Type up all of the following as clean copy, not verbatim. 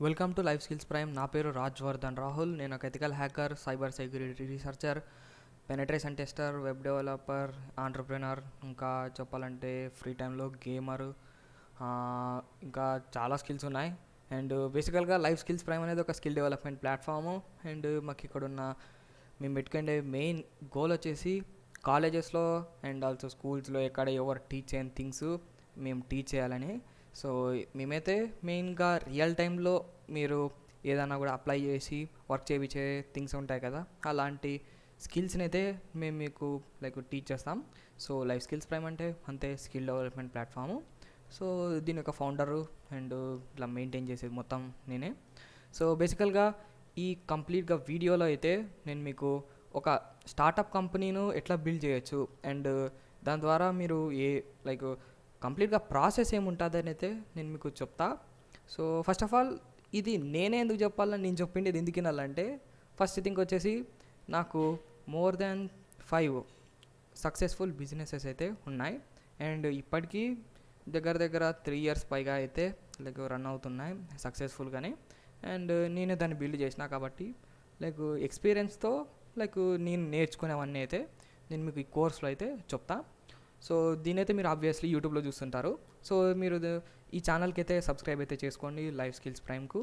Welcome to life skills prime. నా పేరు రాజ్వర్ధన్ రాహుల్. నేను ఒక ethical hacker, cyber security researcher, penetration tester, web developer, entrepreneur, ఇంకా చెప్పాలంటే ఫ్రీ టైంలో గేమర్, ఇంకా చాలా స్కిల్స్ ఉన్నాయి. అండ్ బేసికల్గా లైఫ్ స్కిల్స్ ప్రైమ్ అనేది ఒక స్కిల్ డెవలప్మెంట్ ప్లాట్ఫాము. అండ్ మాకు ఇక్కడున్న మేము పెట్టుకునే మెయిన్ గోల్ వచ్చేసి కాలేజెస్లో అండ్ ఆల్సో స్కూల్స్లో ఎక్కడ ఎవరు టీచ్ చేయని థింగ్స్ మేము టీచ్ చేయాలని. సో మేమైతే మెయిన్గా రియల్ టైంలో మీరు ఏదైనా కూడా అప్లై చేసి వర్క్ చేయించే థింగ్స్ ఉంటాయి కదా, అలాంటి స్కిల్స్ని అయితే మేము మీకు టీచ్ చేస్తాం. సో లైఫ్ స్కిల్స్ ప్రైమ్ అంటే అంతే స్కిల్ డెవలప్మెంట్ ప్లాట్ఫాము. సో దీని యొక్క ఫౌండరు అండ్ ఇట్లా మెయింటైన్ చేసేది మొత్తం నేనే. సో బేసికల్గా ఈ కంప్లీట్గా వీడియోలో అయితే నేను మీకు ఒక స్టార్టప్ కంపెనీను ఎట్లా బిల్డ్ చేయొచ్చు అండ్ దాని ద్వారా మీరు కంప్లీట్గా ప్రాసెస్ ఏముంటుందని అయితే నేను మీకు చెప్తా. సో ఫస్ట్ ఆఫ్ ఆల్ ఇది నేనే ఎందుకు చెప్పాలని నేను చెప్పింది ఇది ఎందుకు వినాలంటే, ఫస్ట్ థింగ్ వచ్చేసి నాకు మోర్ దాన్ 5 సక్సెస్ఫుల్ బిజినెసెస్ అయితే ఉన్నాయి. అండ్ ఇప్పటికీ దగ్గర 3 years పైగా అయితే రన్ అవుతున్నాయి సక్సెస్ఫుల్గానే. అండ్ నేనే దాన్ని బిల్డ్ చేసిన కాబట్టి ఎక్స్పీరియన్స్తో నేను నేర్చుకునేవన్నీ అయితే నేను మీకు ఈ కోర్స్లో అయితే చెప్తా. సో దీని అయితే మీరు ఆబ్వియస్లీ యూట్యూబ్లో చూస్తుంటారు. సో మీరు ఈ ఛానల్కి అయితే సబ్స్క్రైబ్ అయితే చేసుకోండి లైఫ్ స్కిల్స్ ప్రైమ్కు.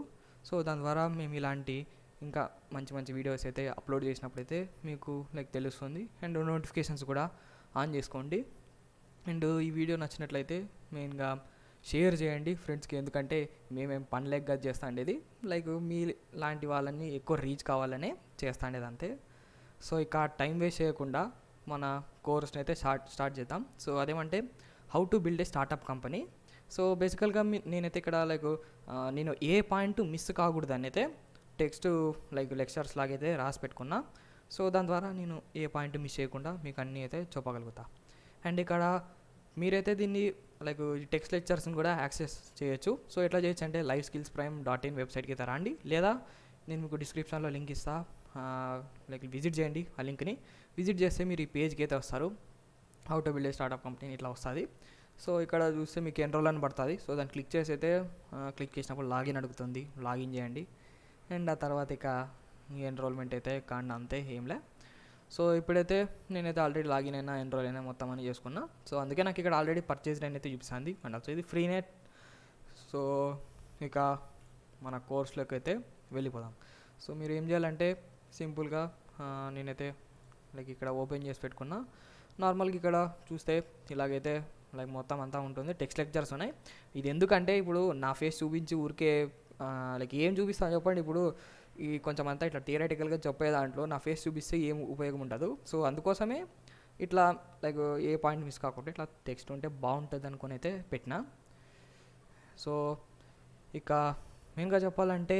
సో దాని ద్వారా మేము ఇలాంటి ఇంకా మంచి మంచి వీడియోస్ అయితే అప్లోడ్ చేసినప్పుడైతే మీకు తెలుస్తుంది. అండ్ నోటిఫికేషన్స్ కూడా ఆన్ చేసుకోండి. అండ్ ఈ వీడియో నచ్చినట్లయితే మెయిన్గా షేర్ చేయండి ఫ్రెండ్స్కి, ఎందుకంటే మేమేం పనిలేక చేస్తా ఉండేది మీ లాంటి వాళ్ళని ఎక్కువ రీచ్ కావాలనే చేస్తా ఉండేది అంతే. సో ఇక టైం వేస్ట్ చేయకుండా మన కోర్స్ని అయితే స్టార్ట్ చేద్దాం. సో అదేమంటే how to build a startup company. So బేసికల్గా నేనైతే ఇక్కడ నేను ఏ పాయింట్ మిస్ కాకూడదని అయితే టెక్స్ట్ లెక్చర్స్ లాగైతే రాసి పెట్టుకున్నా. సో దాని ద్వారా నేను ఏ పాయింట్ మిస్ చేయకుండా మీకు అన్నీ అయితే చెప్పగలుగుతా. అండ్ ఇక్కడ మీరైతే దీన్ని టెక్స్ట్ లెక్చర్స్ని కూడా యాక్సెస్ చేయొచ్చు. సో ఎట్లా చేయొచ్చు అంటే liveskillsprime.in వెబ్సైట్కి అయితే రండి, లేదా నేను మీకు డిస్క్రిప్షన్లో లింక్ ఇస్తా, విజిట్ చేయండి. ఆ లింక్ని విజిట్ చేస్తే మీరు ఈ పేజ్కి అయితే వస్తారు. How to build a startup company ఇట్లా వస్తుంది. సో ఇక్కడ చూస్తే మీకు ఎన్రోల్ అని పడుతుంది. సో దాన్ని క్లిక్ చేసి అయితే క్లిక్ చేసినప్పుడు లాగిన్ అడుగుతుంది, లాగిన్ చేయండి. అండ్ ఆ తర్వాత ఇక ఎన్రోల్మెంట్ అయితే కాండి, అంతే ఏంలే. సో ఇప్పుడైతే నేనైతే ఆల్రెడీ లాగిన్ అయినా ఎన్రోల్ అయినా మొత్తం అని చేసుకున్నా. సో అందుకే నాకు ఇక్కడ ఆల్రెడీ పర్చేజ్డ్ అని అయితే చూపిస్తుంది. అండ్ ఆల్సో ఇది ఫ్రీ నెట్. సో ఇక మన కోర్స్లోకి అయితే వెళ్ళిపోదాం. సో మీరు ఏం చేయాలంటే సింపుల్గా నేనైతే ఇక్కడ ఓపెన్ చేసి పెట్టుకున్నా. నార్మల్గా ఇక్కడ చూస్తే ఇలాగైతే మొత్తం అంతా ఉంటుంది, టెక్స్ట్ లెక్చర్స్ ఉన్నాయి. ఇది ఎందుకంటే ఇప్పుడు నా ఫేస్ చూపించి ఊరికే ఏం చూపిస్తాను చెప్పండి. ఇప్పుడు ఈ కొంచెం అంతా ఇట్లా థియరటికల్గా చెప్పే దాంట్లో నా ఫేస్ చూపిస్తే ఏం ఉపయోగం ఉండదు. సో అందుకోసమే ఇట్లా ఏ పాయింట్ మిస్ కాకుండా ఇట్లా టెక్స్ట్ ఉంటే బాగుంటుంది అనుకుని అయితే పెట్టినా. సో ఇక మెయిన్గా చెప్పాలంటే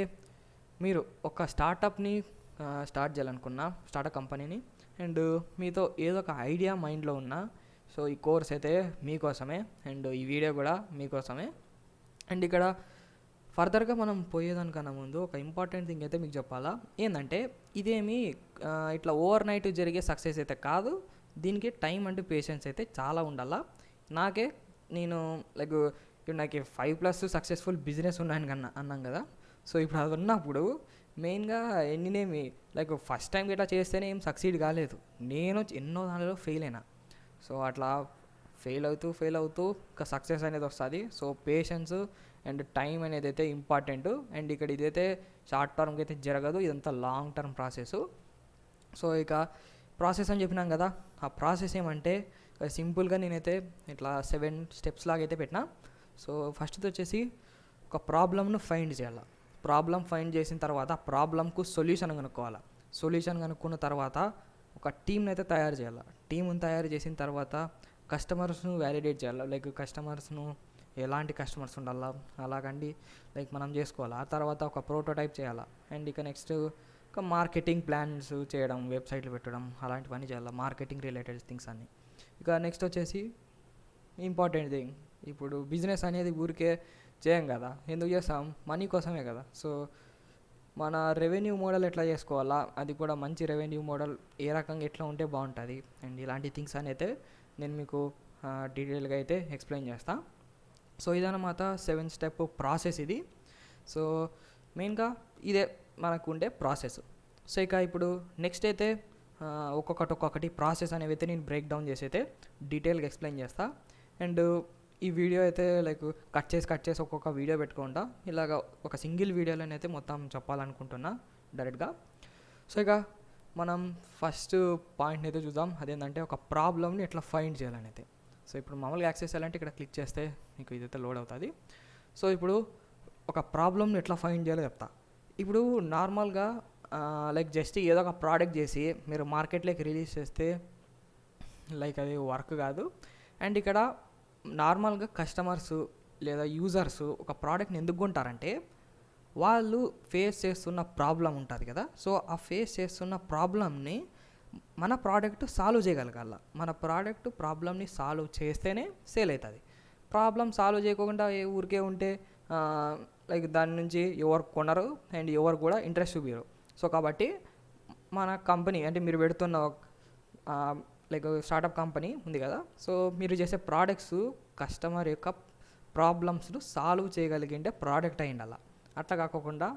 మీరు ఒక స్టార్టప్ని స్టార్ట్ చేయాలనుకున్నా, స్టార్టప్ కంపెనీని, అండ్ మీతో ఏదో ఒక ఐడియా మైండ్లో ఉన్నా, సో ఈ కోర్స్ అయితే మీకోసమే అండ్ ఈ వీడియో కూడా మీకోసమే. అండ్ ఇక్కడ ఫర్దర్గా మనం పోయేదానికన్నా ముందు ఒక ఇంపార్టెంట్ థింగ్ అయితే మీకు చెప్పాలా. ఏంటంటే ఇదేమి ఇట్లా ఓవర్ నైట్ జరిగే సక్సెస్ అయితే కాదు. దీనికి టైం అండ్ పేషెన్స్ అయితే చాలా ఉండాలా. నేను ఇప్పుడు నాకు 5+ సక్సెస్ఫుల్ బిజినెస్ ఉన్నాయని అన్నాం కదా. సో ఇప్పుడు అది ఉన్నప్పుడు మెయిన్గా ఎన్నినేమి ఫస్ట్ టైం ఇట్లా చేస్తేనే ఏం సక్సీడ్ కాలేదు. నేను ఎన్నో దానిలో ఫెయిల్ అయినా. సో అట్లా ఫెయిల్ అవుతూ ఒక సక్సెస్ అనేది వస్తుంది. సో పేషెన్స్ అండ్ టైం అనేది అయితే ఇంపార్టెంట్. అండ్ ఇక్కడ ఇదైతే షార్ట్ టర్మ్కి అయితే జరగదు, ఇదంతా లాంగ్ టర్మ్ ప్రాసెస్. సో ఇక ప్రాసెస్ అని చెప్పినాం కదా, ఆ ప్రాసెస్ ఏమంటే సింపుల్గా నేనైతే ఇట్లా 7 steps లాగైతే పెట్టినా. సో ఫస్ట్ది వచ్చేసి ఒక ప్రాబ్లమ్ను ఫైండ్ చేయాలి. ప్రాబ్లం ఫైండ్ చేసిన తర్వాత ఆ ప్రాబ్లంకు సొల్యూషన్ కనుక్కోవాలి. సొల్యూషన్ కనుక్కున్న తర్వాత ఒక టీంని అయితే తయారు చేయాలి. టీంని తయారు చేసిన తర్వాత కస్టమర్స్ను వ్యాలిడేట్ చేయాలి. కస్టమర్స్ను ఎలాంటి కస్టమర్స్ ఉండాలా అలాగండి మనం చేసుకోవాలి. ఆ తర్వాత ఒక ప్రోటోటైప్ చేయాలి. అండ్ ఇక నెక్స్ట్ ఒక మార్కెటింగ్ ప్లాన్స్ చేయడం, వెబ్సైట్లు పెట్టడం, అలాంటివన్నీ చేయాలి, మార్కెటింగ్ రిలేటెడ్ థింగ్స్ అన్నీ. ఇక నెక్స్ట్ వచ్చేసి ఇంపార్టెంట్ థింగ్, ఇప్పుడు బిజినెస్ అనేది ఊరికే చేయం కదా, ఎందుకు చేస్తాం? మనీ కోసమే కదా. సో మన రెవెన్యూ మోడల్ ఎట్లా చేసుకోవాలా, అది కూడా మంచి రెవెన్యూ మోడల్ ఏ రకంగా ఎట్లా ఉంటే బాగుంటుంది అండ్ ఇలాంటి థింగ్స్ అని అయితే నేను మీకు డీటెయిల్గా అయితే ఎక్స్ప్లెయిన్ చేస్తాను. సో ఇదన్నమాట 7 step ప్రాసెస్ ఇది. సో మెయిన్గా ఇదే మనకు ఉండే ప్రాసెస్. సో ఇక ఇప్పుడు నెక్స్ట్ అయితే ఒక్కొక్కటి ప్రాసెస్ అనేవి అయితే నేను బ్రేక్ డౌన్ చేసి అయితే డీటెయిల్గా ఎక్స్ప్లెయిన్ చేస్తా. అండ్ ఈ వీడియో అయితే లైక్ కట్ చేసి ఒక్కొక్క వీడియో పెట్టుకుంటా, ఇలాగ ఒక సింగిల్ వీడియోలోనైతే మొత్తం చెప్పాలనుకుంటున్నా డైరెక్ట్గా. సో ఇక మనం ఫస్ట్ పాయింట్ని అయితే చూద్దాం, అదేంటంటే ఒక ప్రాబ్లమ్ని ఎట్లా ఫైండ్ చేయాలని అయితే. సో ఇప్పుడు మామూలుగా యాక్సెస్ చేయాలంటే ఇక్కడ క్లిక్ చేస్తే మీకు ఇదైతే లోడ్ అవుతుంది. సో ఇప్పుడు ఒక ప్రాబ్లమ్ని ఎట్లా ఫైండ్ చేయాలో చెప్తా. ఇప్పుడు నార్మల్గా లైక్ జస్ట్ ఏదో ఒక ప్రోడక్ట్ చేసి మీరు మార్కెట్లోకి రిలీజ్ చేస్తే లైక్ అది వర్క్ కాదు. అండ్ ఇక్కడ నార్మల్గా కస్టమర్స్ లేదా యూజర్స్ ఒక ప్రోడక్ట్ని ఎందుకు కొంటారంటే వాళ్ళు ఫేస్ చేస్తున్న ప్రాబ్లం ఉంటుంది కదా. సో ఆ ఫేస్ చేస్తున్న ప్రాబ్లమ్ని మన ప్రోడక్ట్ సాల్వ్ చేయగలగాల. మన ప్రోడక్ట్ ప్రాబ్లమ్ని సాల్వ్ చేస్తేనే సేల్ అవుతుంది. ప్రాబ్లం సాల్వ్ చేయకుండా ఏ ఊరికే ఉంటే లైక్ దాని నుంచి ఎవరు కొనరు అండ్ ఎవరు కూడా ఇంట్రెస్ట్ చూపించరు. సో కాబట్టి మన కంపెనీ అంటే మీరు పెడుతున్న లైక్ స్టార్టప్ కంపెనీ ఉంది కదా, సో మీరు చేసే ప్రోడక్ట్స్ కస్టమర్ యొక్క ప్రాబ్లమ్స్ను సాల్వ్ చేయగలిగింటే ప్రోడక్ట్ అయ్యిండాల. అట్లా కాకుండా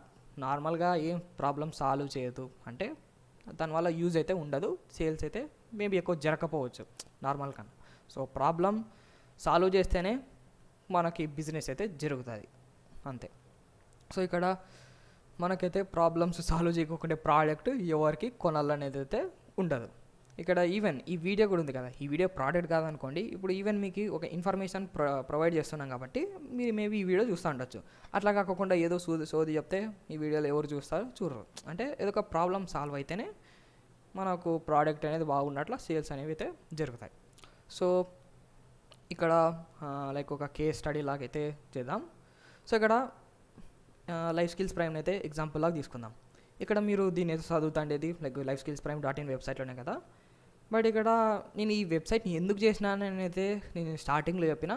నార్మల్గా ఏం ప్రాబ్లమ్ సాల్వ్ చేయదు అంటే దానివల్ల యూజ్ అయితే ఉండదు, సేల్స్ అయితే మేబీ ఎక్కువ జరగకపోవచ్చు నార్మల్ కన్నా. సో ప్రాబ్లం సాల్వ్ చేస్తేనే మనకి బిజినెస్ అయితే జరుగుతుంది అంతే. సో ఇక్కడ మనకైతే ప్రాబ్లమ్స్ సాల్వ్ చేయకుండా ప్రోడక్ట్ ఎవరికి కొనాలనేది అయితే ఉండదు. ఇక్కడ ఈవెన్ ఈ వీడియో కూడా ఉంది కదా, ఈ వీడియో ప్రోడక్ట్ కాదనుకోండి, ఇప్పుడు ఈవెన్ మీకు ఒక ఇన్ఫర్మేషన్ ప్రొవైడ్ చేస్తున్నాం కాబట్టి మీరు మేబీ ఈ వీడియో చూస్తూ ఉండొచ్చు. అట్లా కాకుండా ఏదో సోది చెప్తే ఈ వీడియోలో ఎవరు చూస్తారు, చూడరు. అంటే ఏదో ఒక ప్రాబ్లం సాల్వ్ అయితేనే మనకు ప్రోడక్ట్ అనేది బాగున్నట్ల సేల్స్ అనేవి అయితే జరుగుతాయి. సో ఇక్కడ లైక్ ఒక కేస్ స్టడీ లాగైతే చేద్దాం. సో ఇక్కడ లైఫ్ స్కిల్స్ ప్రైమ్ అయితే ఎగ్జాంపుల్ లాగా తీసుకుందాం. ఇక్కడ మీరు దీన్ని అయితే చదువుతాండేది లైక్ lifeskillsprime.in వెబ్సైట్లోనే కదా. బట్ ఇక్కడ నేను ఈ వెబ్సైట్ని ఎందుకు చేసినానని అయితే నేను స్టార్టింగ్లో చెప్పిన,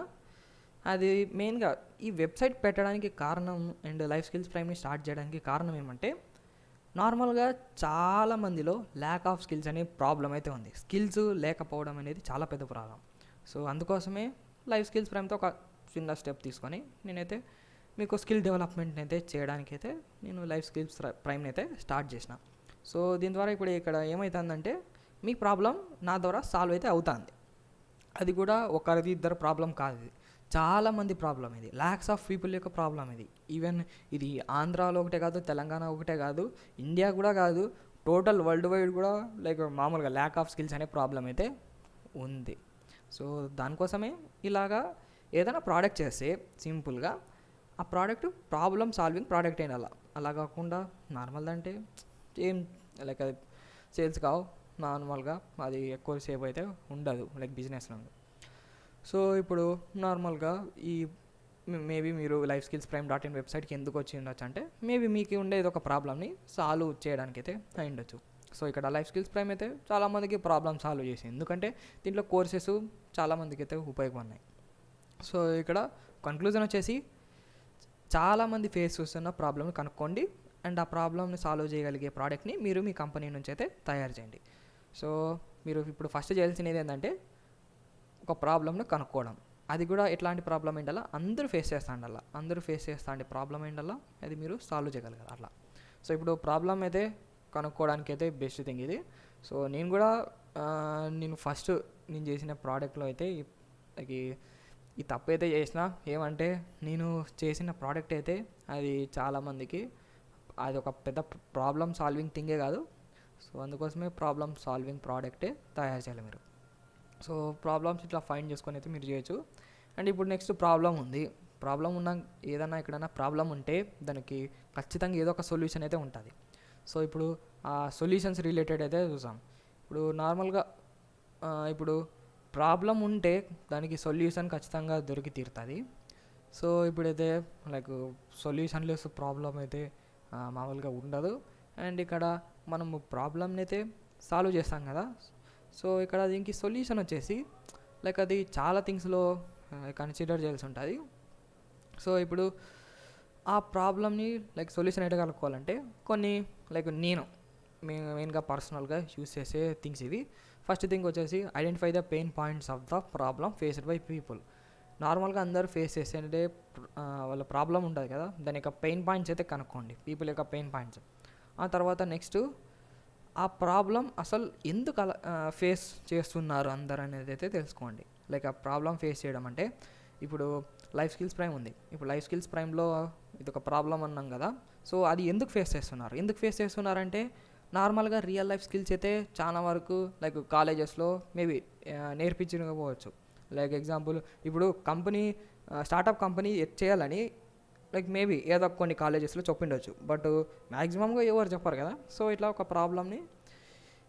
అది మెయిన్గా ఈ వెబ్సైట్ పెట్టడానికి కారణం అండ్ లైఫ్ స్కిల్స్ ప్రైమ్ని స్టార్ట్ చేయడానికి కారణం ఏమంటే నార్మల్గా చాలామందిలో ల్యాక్ ఆఫ్ స్కిల్స్ అనే ప్రాబ్లం అయితే ఉంది. స్కిల్స్ లేకపోవడం అనేది చాలా పెద్ద ప్రాబ్లం. సో అందుకోసమే లైఫ్ స్కిల్స్ ప్రైమ్తో ఒక చిన్న స్టెప్ తీసుకొని నేనైతే మీకు స్కిల్ డెవలప్మెంట్ అయితే చేయడానికి అయితే నేను లైఫ్ స్కిల్స్ ప్రైమ్ని అయితే స్టార్ట్ చేసిన. సో దీని ద్వారా ఇప్పుడు ఇక్కడ ఏమవుతుందంటే మీ ప్రాబ్లం నా ద్వారా సాల్వ్ అయితే అవుతుంది. అది కూడా ఒకరిది ఇద్దరు ప్రాబ్లం కాదు, ఇది చాలామంది ప్రాబ్లం, ఇది ల్యాక్స్ ఆఫ్ పీపుల్ యొక్క ప్రాబ్లం. ఇది ఈవెన్ ఇది ఆంధ్రాలో ఒకటే కాదు, తెలంగాణ ఒకటే కాదు, ఇండియా కూడా కాదు, టోటల్ వరల్డ్ వైడ్ కూడా లైక్ మామూలుగా ల్యాక్ ఆఫ్ స్కిల్స్ అనే ప్రాబ్లం అయితే ఉంది. సో దానికోసమే ఇలాగా ఏదైనా ప్రోడక్ట్ చేస్తే సింపుల్గా ఆ ప్రోడక్ట్ ప్రాబ్లమ్ సాల్వింగ్ ప్రోడక్ట్ అయిన అలా కాకుండా నార్మల్ అంటే ఏం లైక్ అది సేల్స్ కావు, నార్మల్గా అది ఎక్కువ సేపు అయితే ఉండదు లైక్ బిజినెస్లో. సో ఇప్పుడు నార్మల్గా ఈ మేబీ మీరు lifeskillsprime.in వెబ్సైట్కి ఎందుకు వచ్చి ఉండొచ్చు అంటే మేబీ మీకు ఉండేది ఒక ప్రాబ్లమ్ని సాల్వ్ చేయడానికి అయితే అయి ఉండొచ్చు. సో ఇక్కడ లైఫ్ స్కిల్స్ ప్రైమ్ అయితే చాలామందికి ప్రాబ్లమ్ సాల్వ్ చేసింది, ఎందుకంటే దీంట్లో కోర్సెస్ చాలామందికి అయితే ఉపయోగపడినాయి. సో ఇక్కడ కన్క్లూజన్ వచ్చేసి చాలామంది ఫేస్ చేస్తున్న ప్రాబ్లమ్ని కనుక్కోండి అండ్ ఆ ప్రాబ్లమ్ని సాల్వ్ చేయగలిగే ప్రోడక్ట్ని మీరు మీ కంపెనీ నుంచి అయితే తయారు చేయండి. సో మీరు ఇప్పుడు ఫస్ట్ చేయాల్సినది ఏంటంటే ఒక ప్రాబ్లమ్ని కనుక్కోవడం. అది కూడా ఎట్లాంటి ప్రాబ్లం ఏంటల్లా అందరూ ఫేస్ చేస్తాండి ప్రాబ్లం ఏంటల్లా అది మీరు సాల్వ్ చేయగలగాలి అట్లా. సో ఇప్పుడు ప్రాబ్లం అయితే కనుక్కోవడానికి అయితే బెస్ట్ థింగ్ ఇది. సో నేను కూడా ఫస్ట్ నేను చేసిన ప్రోడక్ట్లో అయితే ఈ తప్పు అయితే చేసిన, ఏమంటే నేను చేసిన ప్రోడక్ట్ అయితే అది చాలామందికి అది ఒక పెద్ద ప్రాబ్లమ్ సాల్వింగ్ థింగే కాదు. సో అందుకోసమే ప్రాబ్లమ్ సాల్వింగ్ ప్రోడక్టే తయారు చేయాలి మీరు. సో ప్రాబ్లమ్స్ ఇట్లా ఫైండ్ చేసుకొని అయితే మీరు చేయొచ్చు. అండ్ ఇప్పుడు నెక్స్ట్ ప్రాబ్లం ఉంది. ప్రాబ్లం ఉన్న ఏదైనా ఎక్కడైనా ప్రాబ్లం ఉంటే దానికి ఖచ్చితంగా ఏదో ఒక సొల్యూషన్ అయితే ఉంటుంది. సో ఇప్పుడు ఆ సొల్యూషన్స్ రిలేటెడ్ అయితే చూసాం. ఇప్పుడు నార్మల్గా ఇప్పుడు ప్రాబ్లం ఉంటే దానికి సొల్యూషన్ ఖచ్చితంగా దొరికి తీరుతుంది. సో ఇప్పుడైతే లైక్ సొల్యూషన్ లెస్ ప్రాబ్లం అయితే మామూలుగా ఉండదు. అండ్ ఇక్కడ మనము ప్రాబ్లమ్ని అయితే సాల్వ్ చేస్తాం కదా. సో ఇక్కడ దీనికి సొల్యూషన్ వచ్చేసి లైక్ అది చాలా థింగ్స్లో కన్సిడర్ చేయాల్సి ఉంటుంది. సో ఇప్పుడు ఆ ప్రాబ్లమ్ని లైక్ సొల్యూషన్ అయితే కనుక్కోవాలంటే కొన్ని లైక్ నేను మెయిన్గా పర్సనల్గా యూస్ చేసే థింగ్స్ ఇవి. ఫస్ట్ థింగ్ వచ్చేసి identify the pain points of the problem faced by people. నార్మల్గా అందరూ ఫేస్ చేసేదే వాళ్ళ ప్రాబ్లం ఉంటుంది కదా, దాని యొక్క పెయిన్ పాయింట్స్ అయితే కనుక్కోండి, పీపుల్ యొక్క పెయిన్ పాయింట్స్. ఆ తర్వాత నెక్స్ట్ ఆ ప్రాబ్లం అసలు ఎందుకు అలా ఫేస్ చేస్తున్నారు అందరు అనేది అయితే తెలుసుకోండి. లైక్ ఆ ప్రాబ్లం ఫేస్ చేయడం అంటే ఇప్పుడు లైఫ్ స్కిల్స్ ప్రైమ్ ఉంది, ఇప్పుడు లైఫ్ స్కిల్స్ ప్రైమ్లో ఇది ఒక ప్రాబ్లం అన్నాం కదా. సో అది ఎందుకు ఫేస్ చేస్తున్నారంటే నార్మల్గా రియల్ లైఫ్ స్కిల్స్ అయితే చాలా వరకు లైక్ కాలేజెస్లో మేబీ నేర్పించకపోవచ్చు. లైక్ ఎగ్జాంపుల్ ఇప్పుడు స్టార్టప్ కంపెనీ చేయాలని లైక్ మేబీ ఏదో కొన్ని కాలేజెస్లో చెప్పిండొచ్చు, బట్ మ్యాక్సిమంగా ఎవరు చెప్పారు కదా. సో ఇట్లా ఒక ప్రాబ్లమ్ని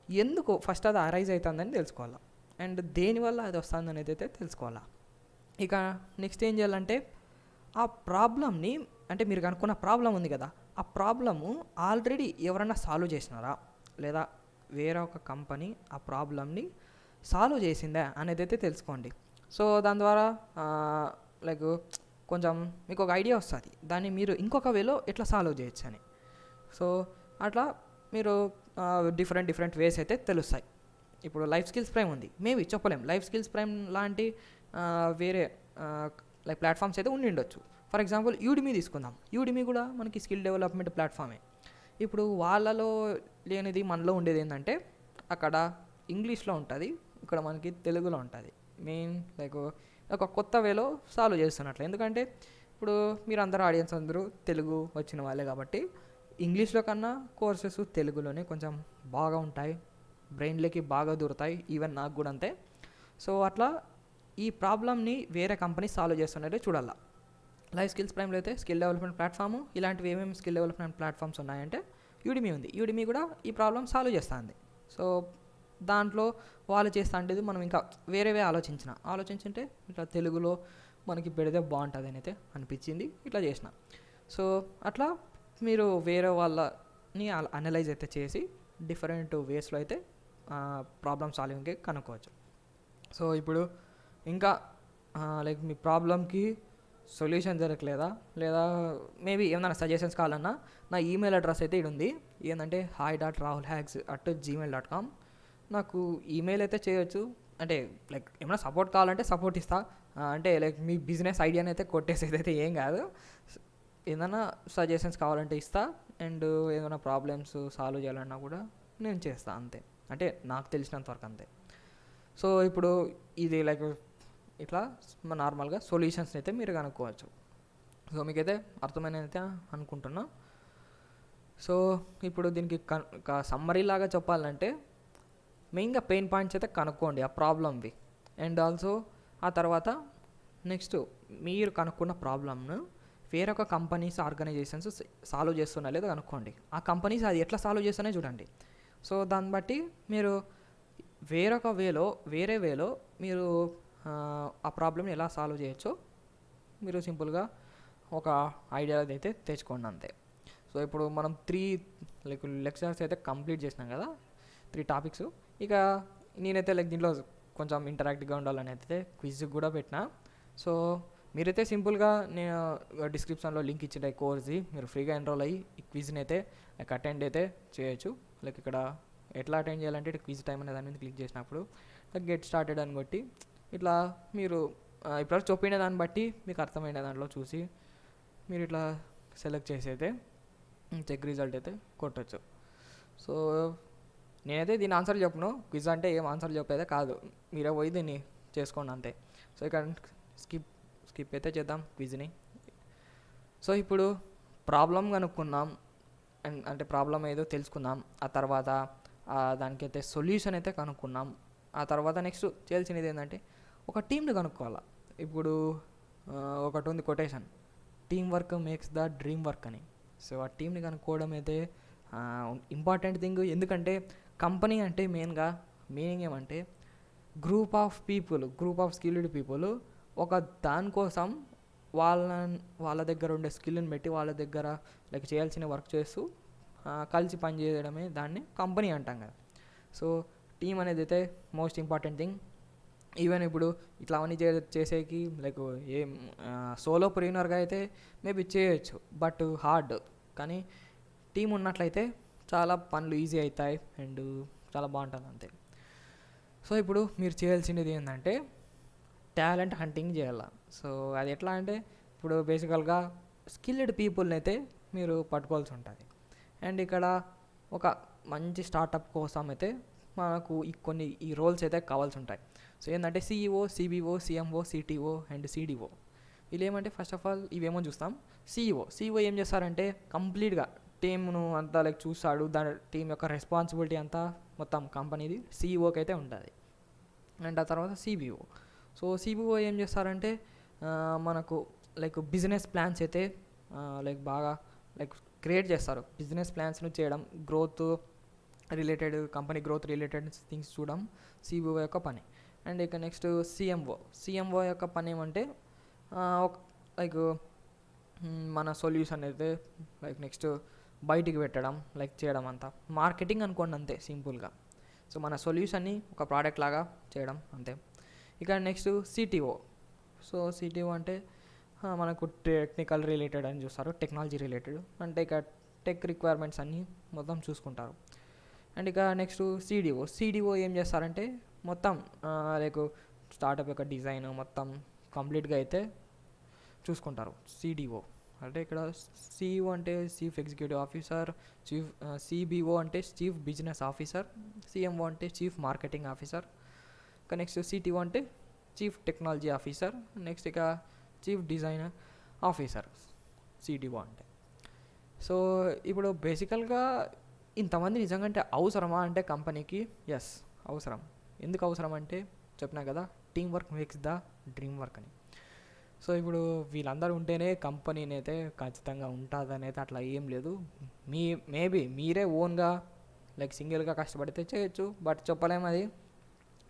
ఎందుకు ఫస్ట్ అది అరైజ్ అవుతుందని తెలుసుకోవాలా, అండ్ దేనివల్ల అది వస్తుంది అనేది అయితే తెలుసుకోవాలా. ఇక నెక్స్ట్ ఏం చేయాలంటే ఆ ప్రాబ్లమ్ని, అంటే మీరు కనుక్కున్న ప్రాబ్లం ఉంది కదా, ఆ ప్రాబ్లము ఆల్రెడీ ఎవరైనా సాల్వ్ చేసినారా, లేదా వేరే ఒక కంపెనీ ఆ ప్రాబ్లమ్ని సాల్వ్ చేసిందా అనేది అయితే తెలుసుకోండి. సో దాని ద్వారా లైక్ కొంచెం మీకు ఒక ఐడియా వస్తుంది, దాన్ని మీరు ఇంకొక వేలో ఎట్లా సాల్వ్ చేయొచ్చు అని. సో అట్లా మీరు డిఫరెంట్ వేస్ అయితే తెలుస్తాయి. ఇప్పుడు లైఫ్ స్కిల్స్ ప్రైమ్ ఉంది, మేబీ చెప్పలేం లైఫ్ స్కిల్స్ ప్రైమ్ లాంటి వేరే లైక్ ప్లాట్ఫామ్స్ అయితే ఉండొచ్చు. ఫర్ ఎగ్జాంపుల్ యూడిమీ తీసుకుందాం, యూడిమీ కూడా మనకి స్కిల్ డెవలప్మెంట్ ప్లాట్ఫామే. ఇప్పుడు వాళ్ళలో లేనిది మనలో ఉండేది ఏంటంటే అక్కడ ఇంగ్లీష్లో ఉంటుంది, ఇక్కడ మనకి తెలుగులో ఉంటుంది. మెయిన్ లైక్ ఒక కొత్త వేలో సాల్వ్ చేస్తున్నట్లు, ఎందుకంటే ఇప్పుడు మీరు అందరూ ఆడియన్స్ అందరూ తెలుగు వచ్చిన వాళ్ళే కాబట్టి ఇంగ్లీష్లో కన్నా కోర్సెస్ తెలుగులోనే కొంచెం బాగా ఉంటాయి, బ్రెయిన్లోకి బాగా దూరుతాయి, ఈవెన్ నాకు కూడా అంతే. సో అట్లా ఈ ప్రాబ్లమ్ని వేరే కంపెనీ సాల్వ్ చేస్తున్నట్టే చూడాలా. లైఫ్ స్కిల్స్ ప్రైమ్లో అయితే స్కిల్ డెవలప్మెంట్ ప్లాట్ఫామ్, ఇలాంటివి ఏమేమి స్కిల్ డెవలప్మెంట్ ప్లాట్ఫామ్స్ ఉన్నాయంటే యూడిమీ ఉంది, యూడిమీ కూడా ఈ ప్రాబ్లం సాల్వ్ చేస్తుంది. సో దాంట్లో వాళ్ళు చేస్తా అంటే మనం ఇంకా వేరేవే ఆలోచించుంటే ఇట్లా తెలుగులో మనకి పెడితే బాగుంటుంది అని అయితే అనిపించింది, ఇట్లా చేసిన. సో అట్లా మీరు వేరే వాళ్ళని అనలైజ్ అయితే చేసి డిఫరెంట్ వేస్లో అయితే ప్రాబ్లమ్ సాల్వింగ్కి కనుక్కోవచ్చు. సో ఇప్పుడు ఇంకా లైక్ మీ ప్రాబ్లమ్కి సొల్యూషన్ దొరకలేదా, లేదా మేబీ ఏమైనా సజెషన్స్ కావాలన్నా నా ఈమెయిల్ అడ్రస్ అయితే ఇది ఉంది, ఏంటంటే hi.rahulhacks@gmail.com. నాకు ఈమెయిల్ అయితే చేయొచ్చు, అంటే లైక్ ఏమైనా సపోర్ట్ కావాలంటే సపోర్ట్ ఇస్తా, అంటే లైక్ మీ బిజినెస్ ఐడియాని అయితే కొట్టేసేది అయితే ఏం కాదు, ఏదైనా సజెషన్స్ కావాలంటే ఇస్తా, అండ్ ఏదైనా ప్రాబ్లమ్స్ సాల్వ్ చేయాలన్నా కూడా నేను చేస్తాను అంతే, అంటే నాకు తెలిసినంత వరకు అంతే. సో ఇప్పుడు ఇది లైక్ ఇట్లా నార్మల్గా సొల్యూషన్స్ అయితే మీరు కనుక్కోవచ్చు. సో మీకైతే అర్థమైనదైతే అనుకుంటున్నా. సో ఇప్పుడు దీనికి సమ్మరీ లాగా చెప్పాలంటే మెయిన్గా పెయిన్ పాయింట్స్ అయితే కనుక్కోండి ఆ ప్రాబ్లమ్వి, అండ్ ఆల్సో ఆ తర్వాత నెక్స్ట్ మీరు కనుక్కున్న ప్రాబ్లమ్ను వేరొక కంపెనీస్ ఆర్గనైజేషన్స్ సాల్వ్ చేస్తున్నా లేదో కనుక్కోండి, ఆ కంపెనీస్ అది ఎట్లా సాల్వ్ చేస్తున్నాయో చూడండి. సో దాన్ని బట్టి మీరు వేరే వేలో మీరు ఆ ప్రాబ్లమ్ని ఎలా సాల్వ్ చేయొచ్చో మీరు సింపుల్గా ఒక ఐడియా అయితే తెచ్చుకోండి అంతే. సో ఇప్పుడు మనం 3 లెక్చర్స్ అయితే కంప్లీట్ చేసినాం కదా, 3 టాపిక్స్. ఇక నేనైతే లైక్ దీంట్లో కొంచెం ఇంటరాక్టివ్గా ఉండాలని అయితే క్విజ్ కూడా పెట్టినా. సో మీరైతే సింపుల్గా నేను డిస్క్రిప్షన్లో లింక్ ఇచ్చిన కోర్స్ది మీరు ఫ్రీగా ఎన్రోల్ అయ్యి ఈ క్విజ్ని అయితే లైక్ అటెండ్ అయితే చేయొచ్చు. లైక్ ఇక్కడ ఎట్లా అటెండ్ చేయాలంటే క్విజ్ టైం అనే దాని మీద క్లిక్ చేసినప్పుడు లైక్ గెట్ స్టార్టెడ్ అని కొట్టి ఇట్లా మీరు ఇప్పుడు చెప్పిన దాన్ని బట్టి మీకు అర్థమైన దాంట్లో చూసి మీరు ఇట్లా సెలెక్ట్ చేసి అయితే చెక్ రిజల్ట్ అయితే కొట్టచ్చు. సో నేనైతే దీని ఆన్సర్ చెప్పను, క్విజ్ అంటే ఏం ఆన్సర్ చెప్పేదే కాదు, మీరే పోయి దీన్ని చేసుకోండి అంతే. సో ఇక్కడ స్కిప్ అయితే చేద్దాం క్విజ్ని. సో ఇప్పుడు ప్రాబ్లం కనుక్కున్నాం, అంటే ప్రాబ్లం ఏదో తెలుసుకుందాం, ఆ తర్వాత దానికైతే సొల్యూషన్ అయితే కనుక్కున్నాం. ఆ తర్వాత నెక్స్ట్ చేయాల్సినది ఏంటంటే ఒక టీంని కనుక్కోవాలి. ఇప్పుడు ఒకటి ఉంది quotation, team work makes the dream work అని. సో ఆ టీంని కనుక్కోవడం అయితే ఇంపార్టెంట్ థింగ్, ఎందుకంటే కంపెనీ అంటే మెయిన్గా మీనింగ్ ఏమంటే గ్రూప్ ఆఫ్ స్కిల్డ్ పీపుల్ ఒక దానికోసం వాళ్ళ దగ్గర ఉండే స్కిల్ని బట్టి వాళ్ళ దగ్గర లైక్ చేయాల్సిన వర్క్ చేస్తూ కలిసి పనిచేయడమే దాన్ని కంపెనీ అంటాం కదా. సో టీం అనేది అయితే మోస్ట్ ఇంపార్టెంట్ థింగ్. ఈవెన్ ఇప్పుడు ఇట్లా అవన్నీ చేసేకి లైక్ ఏం సోలోప్రెన్యూర్గా అయితే మేబీ చేయొచ్చు, బట్ హార్డ్. కానీ టీం ఉన్నట్లయితే చాలా పనులు ఈజీ అవుతాయి అండ్ చాలా బాగుంటుంది అంతే. సో ఇప్పుడు మీరు చేయాల్సినది ఏంటంటే టాలెంట్ హంటింగ్ చేయాలి. సో అది ఎట్లా అంటే ఇప్పుడు బేసికల్గా స్కిల్డ్ పీపుల్ని అయితే మీరు పట్టుకోవాల్సి ఉంటుంది. అండ్ ఇక్కడ ఒక మంచి స్టార్టప్ కోసం అయితే మనకు ఈ రోల్స్ అయితే కావాల్సి ఉంటాయి. సో ఏంటంటే CEO, CBO, CMO, CTO and CDO. వీళ్ళు ఏమంటే ఫస్ట్ ఆఫ్ ఆల్ ఇవేమో చూస్తాం. సిఇఓ ఏం చేస్తారంటే కంప్లీట్గా టీమ్ను అంతా లైక్ చూస్తాడు, దాని టీం యొక్క రెస్పాన్సిబిలిటీ అంతా మొత్తం కంపెనీది సిఇఓకి అయితే ఉంటుంది. అండ్ ఆ తర్వాత సిబిఓ. సో సిబిఓ ఏం చేస్తారంటే మనకు లైక్ బిజినెస్ ప్లాన్స్ అయితే లైక్ బాగా లైక్ క్రియేట్ చేస్తారు. బిజినెస్ ప్లాన్స్ను చేయడం, growth related, company growth related things చూడడం సిబిఓ యొక్క పని. అండ్ ఇక నెక్స్ట్ సిఎంఓ యొక్క పని ఏమంటే లైక్ మన సొల్యూషన్ అయితే లైక్ నెక్స్ట్ బయటికి పెట్టడం, లైక్ చేయడం అంతా మార్కెటింగ్ అనుకోండి అంతే సింపుల్గా. సో మన సొల్యూషన్ని ఒక ప్రోడక్ట్ లాగా చేయడం అంతే. ఇక నెక్స్ట్ సిటిఓ. సో సిటిఓ అంటే మనకు టెక్నికల్ రిలేటెడ్ అని చూస్తారు, టెక్నాలజీ రిలేటెడ్ అంటే ఇక టెక్ రిక్వైర్మెంట్స్ అన్నీ మొత్తం చూసుకుంటారు. అండ్ ఇక నెక్స్ట్ సిడిఓ ఏం చేస్తారంటే మొత్తం లైక్ స్టార్టప్ యొక్క డిజైన్ మొత్తం కంప్లీట్గా అయితే చూసుకుంటారు సిడిఓ. అంటే ఇక్కడ సిఇఓ అంటే చీఫ్ ఎగ్జిక్యూటివ్ ఆఫీసర్, సిబిఓ అంటే చీఫ్ బిజినెస్ ఆఫీసర్, సిఎంఓ అంటే చీఫ్ మార్కెటింగ్ ఆఫీసర్, ఇక నెక్స్ట్ సిటిఓ అంటే చీఫ్ టెక్నాలజీ ఆఫీసర్, నెక్స్ట్ ఇక చీఫ్ డిజైనర్ ఆఫీసర్ సిటిఓ అంటే. సో ఇప్పుడు బేసికల్గా ఇంతమంది నిజంగా అంటే అవసరమా అంటే కంపెనీకి? ఎస్ అవసరం. ఎందుకు అవసరం అంటే చెప్పినా కదా, team work makes the dream work అని. సో ఇప్పుడు వీళ్ళందరూ ఉంటేనే కంపెనీని అయితే ఖచ్చితంగా ఉంటుందని అయితే అట్లా ఏం లేదు. మేబీ మీరే ఓన్గా లైక్ సింగిల్గా కష్టపడితే చేయొచ్చు, బట్ చెప్పలేము. అది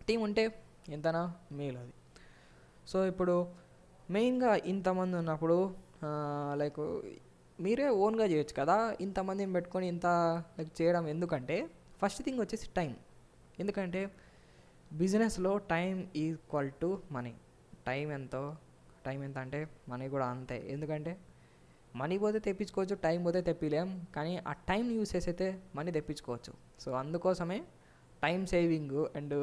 టీం ఉంటే ఎంతనా మేలు అది. సో ఇప్పుడు మెయిన్గా ఇంతమంది ఉన్నప్పుడు లైక్ మీరే ఓన్గా చేయొచ్చు కదా, ఇంతమందిని పెట్టుకొని ఇంత లైక్ చేయడం ఎందుకంటే ఫస్ట్ థింగ్ వచ్చేసి టైం. ఎందుకంటే బిజినెస్లో time equal to money. Time ఎంత అంటే మనీ కూడా అంతే. ఎందుకంటే మనీ పోతే తెప్పించుకోవచ్చు, టైం పోతే తెప్పిలేం, కానీ ఆ టైం యూస్ చేసి అయితే మనీ తెప్పించుకోవచ్చు. సో అందుకోసమే టైం సేవింగ్ అండ్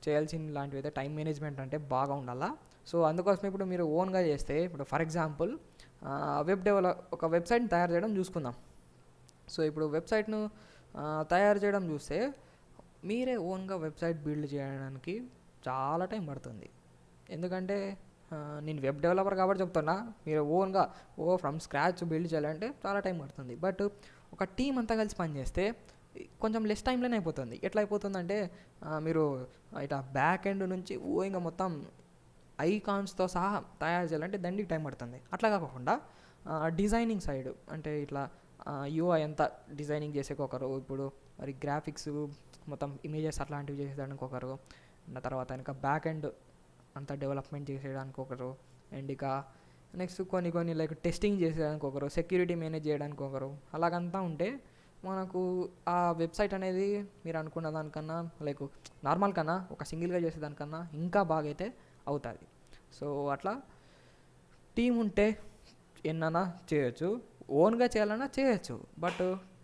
చేయాల్సిన లాంటివి అయితే టైం మేనేజ్మెంట్ అంటే బాగా ఉండాలా. సో అందుకోసమే ఇప్పుడు మీరు ఓన్గా చేస్తే, ఇప్పుడు ఫర్ ఎగ్జాంపుల్ ఒక వెబ్సైట్ని తయారు చేయడం చూసుకుందాం. సో ఇప్పుడు వెబ్సైట్ను తయారు చేయడం చూస్తే మీరే ఓన్గా వెబ్సైట్ బిల్డ్ చేయడానికి చాలా టైం పడుతుంది. ఎందుకంటే నేను వెబ్ డెవలపర్ కాబట్టి చెప్తున్నా, మీరు ఓన్గా ఫ్రమ్ స్క్రాచ్ బిల్డ్ చేయాలంటే చాలా టైం పడుతుంది. బట్ ఒక టీం అంతా కలిసి పనిచేస్తే కొంచెం లెస్ టైంలోనే అయిపోతుంది. ఎట్లా అయిపోతుందంటే మీరు ఇట్లా బ్యాక్ ఎండ్ నుంచి ఇంకా మొత్తం ఐకాన్స్తో సహా తయారు చేయాలంటే దండికి టైం పడుతుంది. అట్లా కాకుండా డిజైనింగ్ సైడ్ అంటే ఇట్లా యూఐ అంతా డిజైనింగ్ చేసేకొకరు, ఇప్పుడు మరి గ్రాఫిక్స్ మొత్తం ఇమేజెస్ అట్లాంటివి చేసేదానికి ఒకరు, తర్వాత ఇంకా బ్యాక్ ఎండ్ అంతా డెవలప్మెంట్ చేసేయడానికి ఒకరు, అండ్ ఇక నెక్స్ట్ కొన్ని లైక్ టెస్టింగ్ చేసేదానికి ఒకరు, సెక్యూరిటీ మేనేజ్ చేయడానికి ఒకరు, అలాగంతా ఉంటే మనకు ఆ వెబ్సైట్ అనేది మీరు అనుకున్న దానికన్నా లైక్ నార్మల్ కన్నా ఒక సింగిల్గా చేసేదానికన్నా ఇంకా బాగా అయితే అవుతుంది. సో అట్లా టీం ఉంటే ఎన్నైనా చేయొచ్చు, ఓన్గా చేయాలన్నా చేయొచ్చు, బట్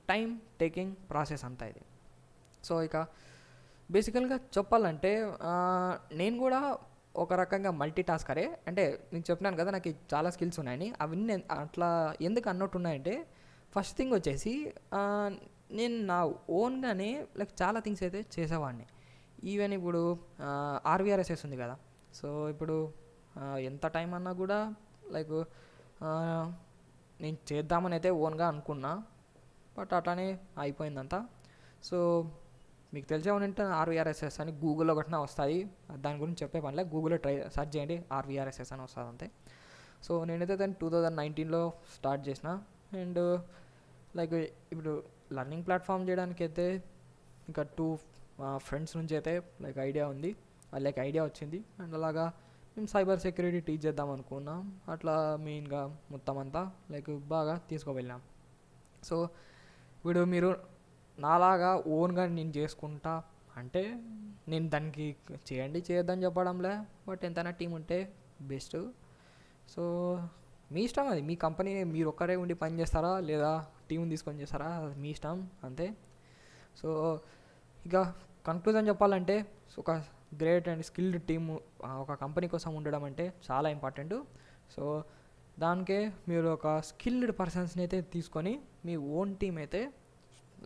టైం టేకింగ్ ప్రాసెస్ అంతా ఇది. సో ఇక బేసికల్గా చెప్పాలంటే నేను కూడా ఒక రకంగా మల్టీ టాస్కరే. అంటే నేను చెప్పినాను కదా నాకు చాలా స్కిల్స్ ఉన్నాయని, అవన్నీ అట్లా ఎందుకు అన్నట్టు ఉన్నాయంటే ఫస్ట్ థింగ్ వచ్చేసి నేను నా ఓన్గానే లైక్ చాలా థింగ్స్ అయితే చేసేవాడిని. ఈవెన్ ఇప్పుడు ఆర్వీఆర్ఎస్ఎస్ ఉంది కదా, సో ఇప్పుడు ఎంత టైం అన్నా కూడా లైక్ నేను చేద్దామని అయితే ఓన్గా అనుకున్నా, బట్ అట్లానే అయిపోయిందంతా. సో మీకు తెలిసే ఉంటే ఆర్వీఆర్ఎస్ఎస్ అని గూగుల్లో ఒకటినా వస్తుంది, దాని గురించి చెప్పే పనిలే, గూగుల్లో సెర్చ్ చేయండి ఆర్వీఆర్ఎస్ఎస్ అని వస్తుంది అంతే. సో నేనైతే దాన్ని 2019లో స్టార్ట్ చేసిన. అండ్ లైక్ ఇప్పుడు లర్నింగ్ ప్లాట్ఫామ్ చేయడానికి అయితే ఇంకా 2 ఫ్రెండ్స్ నుంచి అయితే లైక్ ఐడియా ఉంది, లైక్ ఐడియా వచ్చింది. అండ్ అలాగా మేము సైబర్ సెక్యూరిటీ టీచ్ చేద్దాం అనుకున్నాం. అట్లా మెయిన్గా మొత్తం అంతా లైక్ బాగా తీసుకువెళ్ళాం. సో ఇప్పుడు మీరు నాలాగా ఓన్గా నేను చేసుకుంటా అంటే నేను దానికి చేయొద్దని చెప్పడంలే, బట్ ఎంతైనా టీం ఉంటే బెస్ట్. సో మీ ఇష్టం, అది మీ కంపెనీ, మీరు ఒక్కరే ఉండి పని చేస్తారా లేదా టీం తీసుకొని చేస్తారా, అది మీ ఇష్టం అంతే. సో ఇక కన్క్లూజన్ చెప్పాలంటే ఒక గ్రేట్ అండ్ స్కిల్డ్ టీమ్ ఒక కంపెనీ కోసం ఉండడం అంటే చాలా ఇంపార్టెంట్. సో దానికే మీరు ఒక స్కిల్డ్ పర్సన్స్ని అయితే తీసుకొని మీ ఓన్ టీమ్ అయితే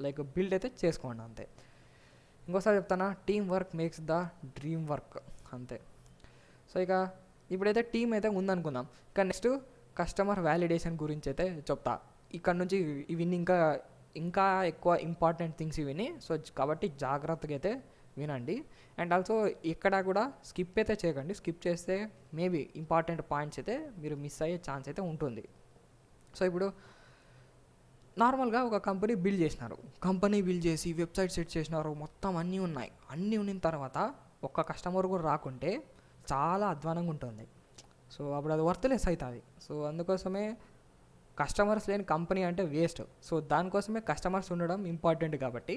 లైక్ బిల్డ్ అయితే చేసుకోండి అంతే. ఇంకోసారి చెప్తానా, team work makes the dream work అంతే. సో ఇక ఇప్పుడైతే టీం అయితే ఉందనుకుందాం. ఇక నెక్స్ట్ కస్టమర్ వ్యాలిడేషన్ గురించి అయితే చెప్తా. ఇక్కడ నుంచి ఇవన్నీ ఇంకా ఎక్కువ ఇంపార్టెంట్ థింగ్స్ ఇవన్నీ. సో కాబట్టి జాగ్రత్తగా అయితే వినండి. అండ్ ఆల్సో ఇక్కడ కూడా స్కిప్ అయితే చేయకండి. స్కిప్ చేస్తే మేబీ ఇంపార్టెంట్ పాయింట్స్ అయితే మీరు మిస్ అయ్యే ఛాన్స్ అయితే ఉంటుంది. సో ఇప్పుడు నార్మల్గా ఒక కంపెనీ బిల్డ్ చేసినారు, కంపెనీ బిల్డ్ చేసి వెబ్సైట్ సెట్ చేసినారు, మొత్తం అన్నీ ఉన్నాయి. అన్నీ ఉన్న తర్వాత ఒక్క కస్టమర్ కూడా రాకుంటే చాలా అధ్వానంగా ఉంటుంది. సో అప్పుడు అది వర్త్లెస్ అవుతుంది. సో అందుకోసమే కస్టమర్స్ లేని కంపెనీ అంటే వేస్ట్. సో దానికోసమే కస్టమర్స్ ఉండడం ఇంపార్టెంట్. కాబట్టి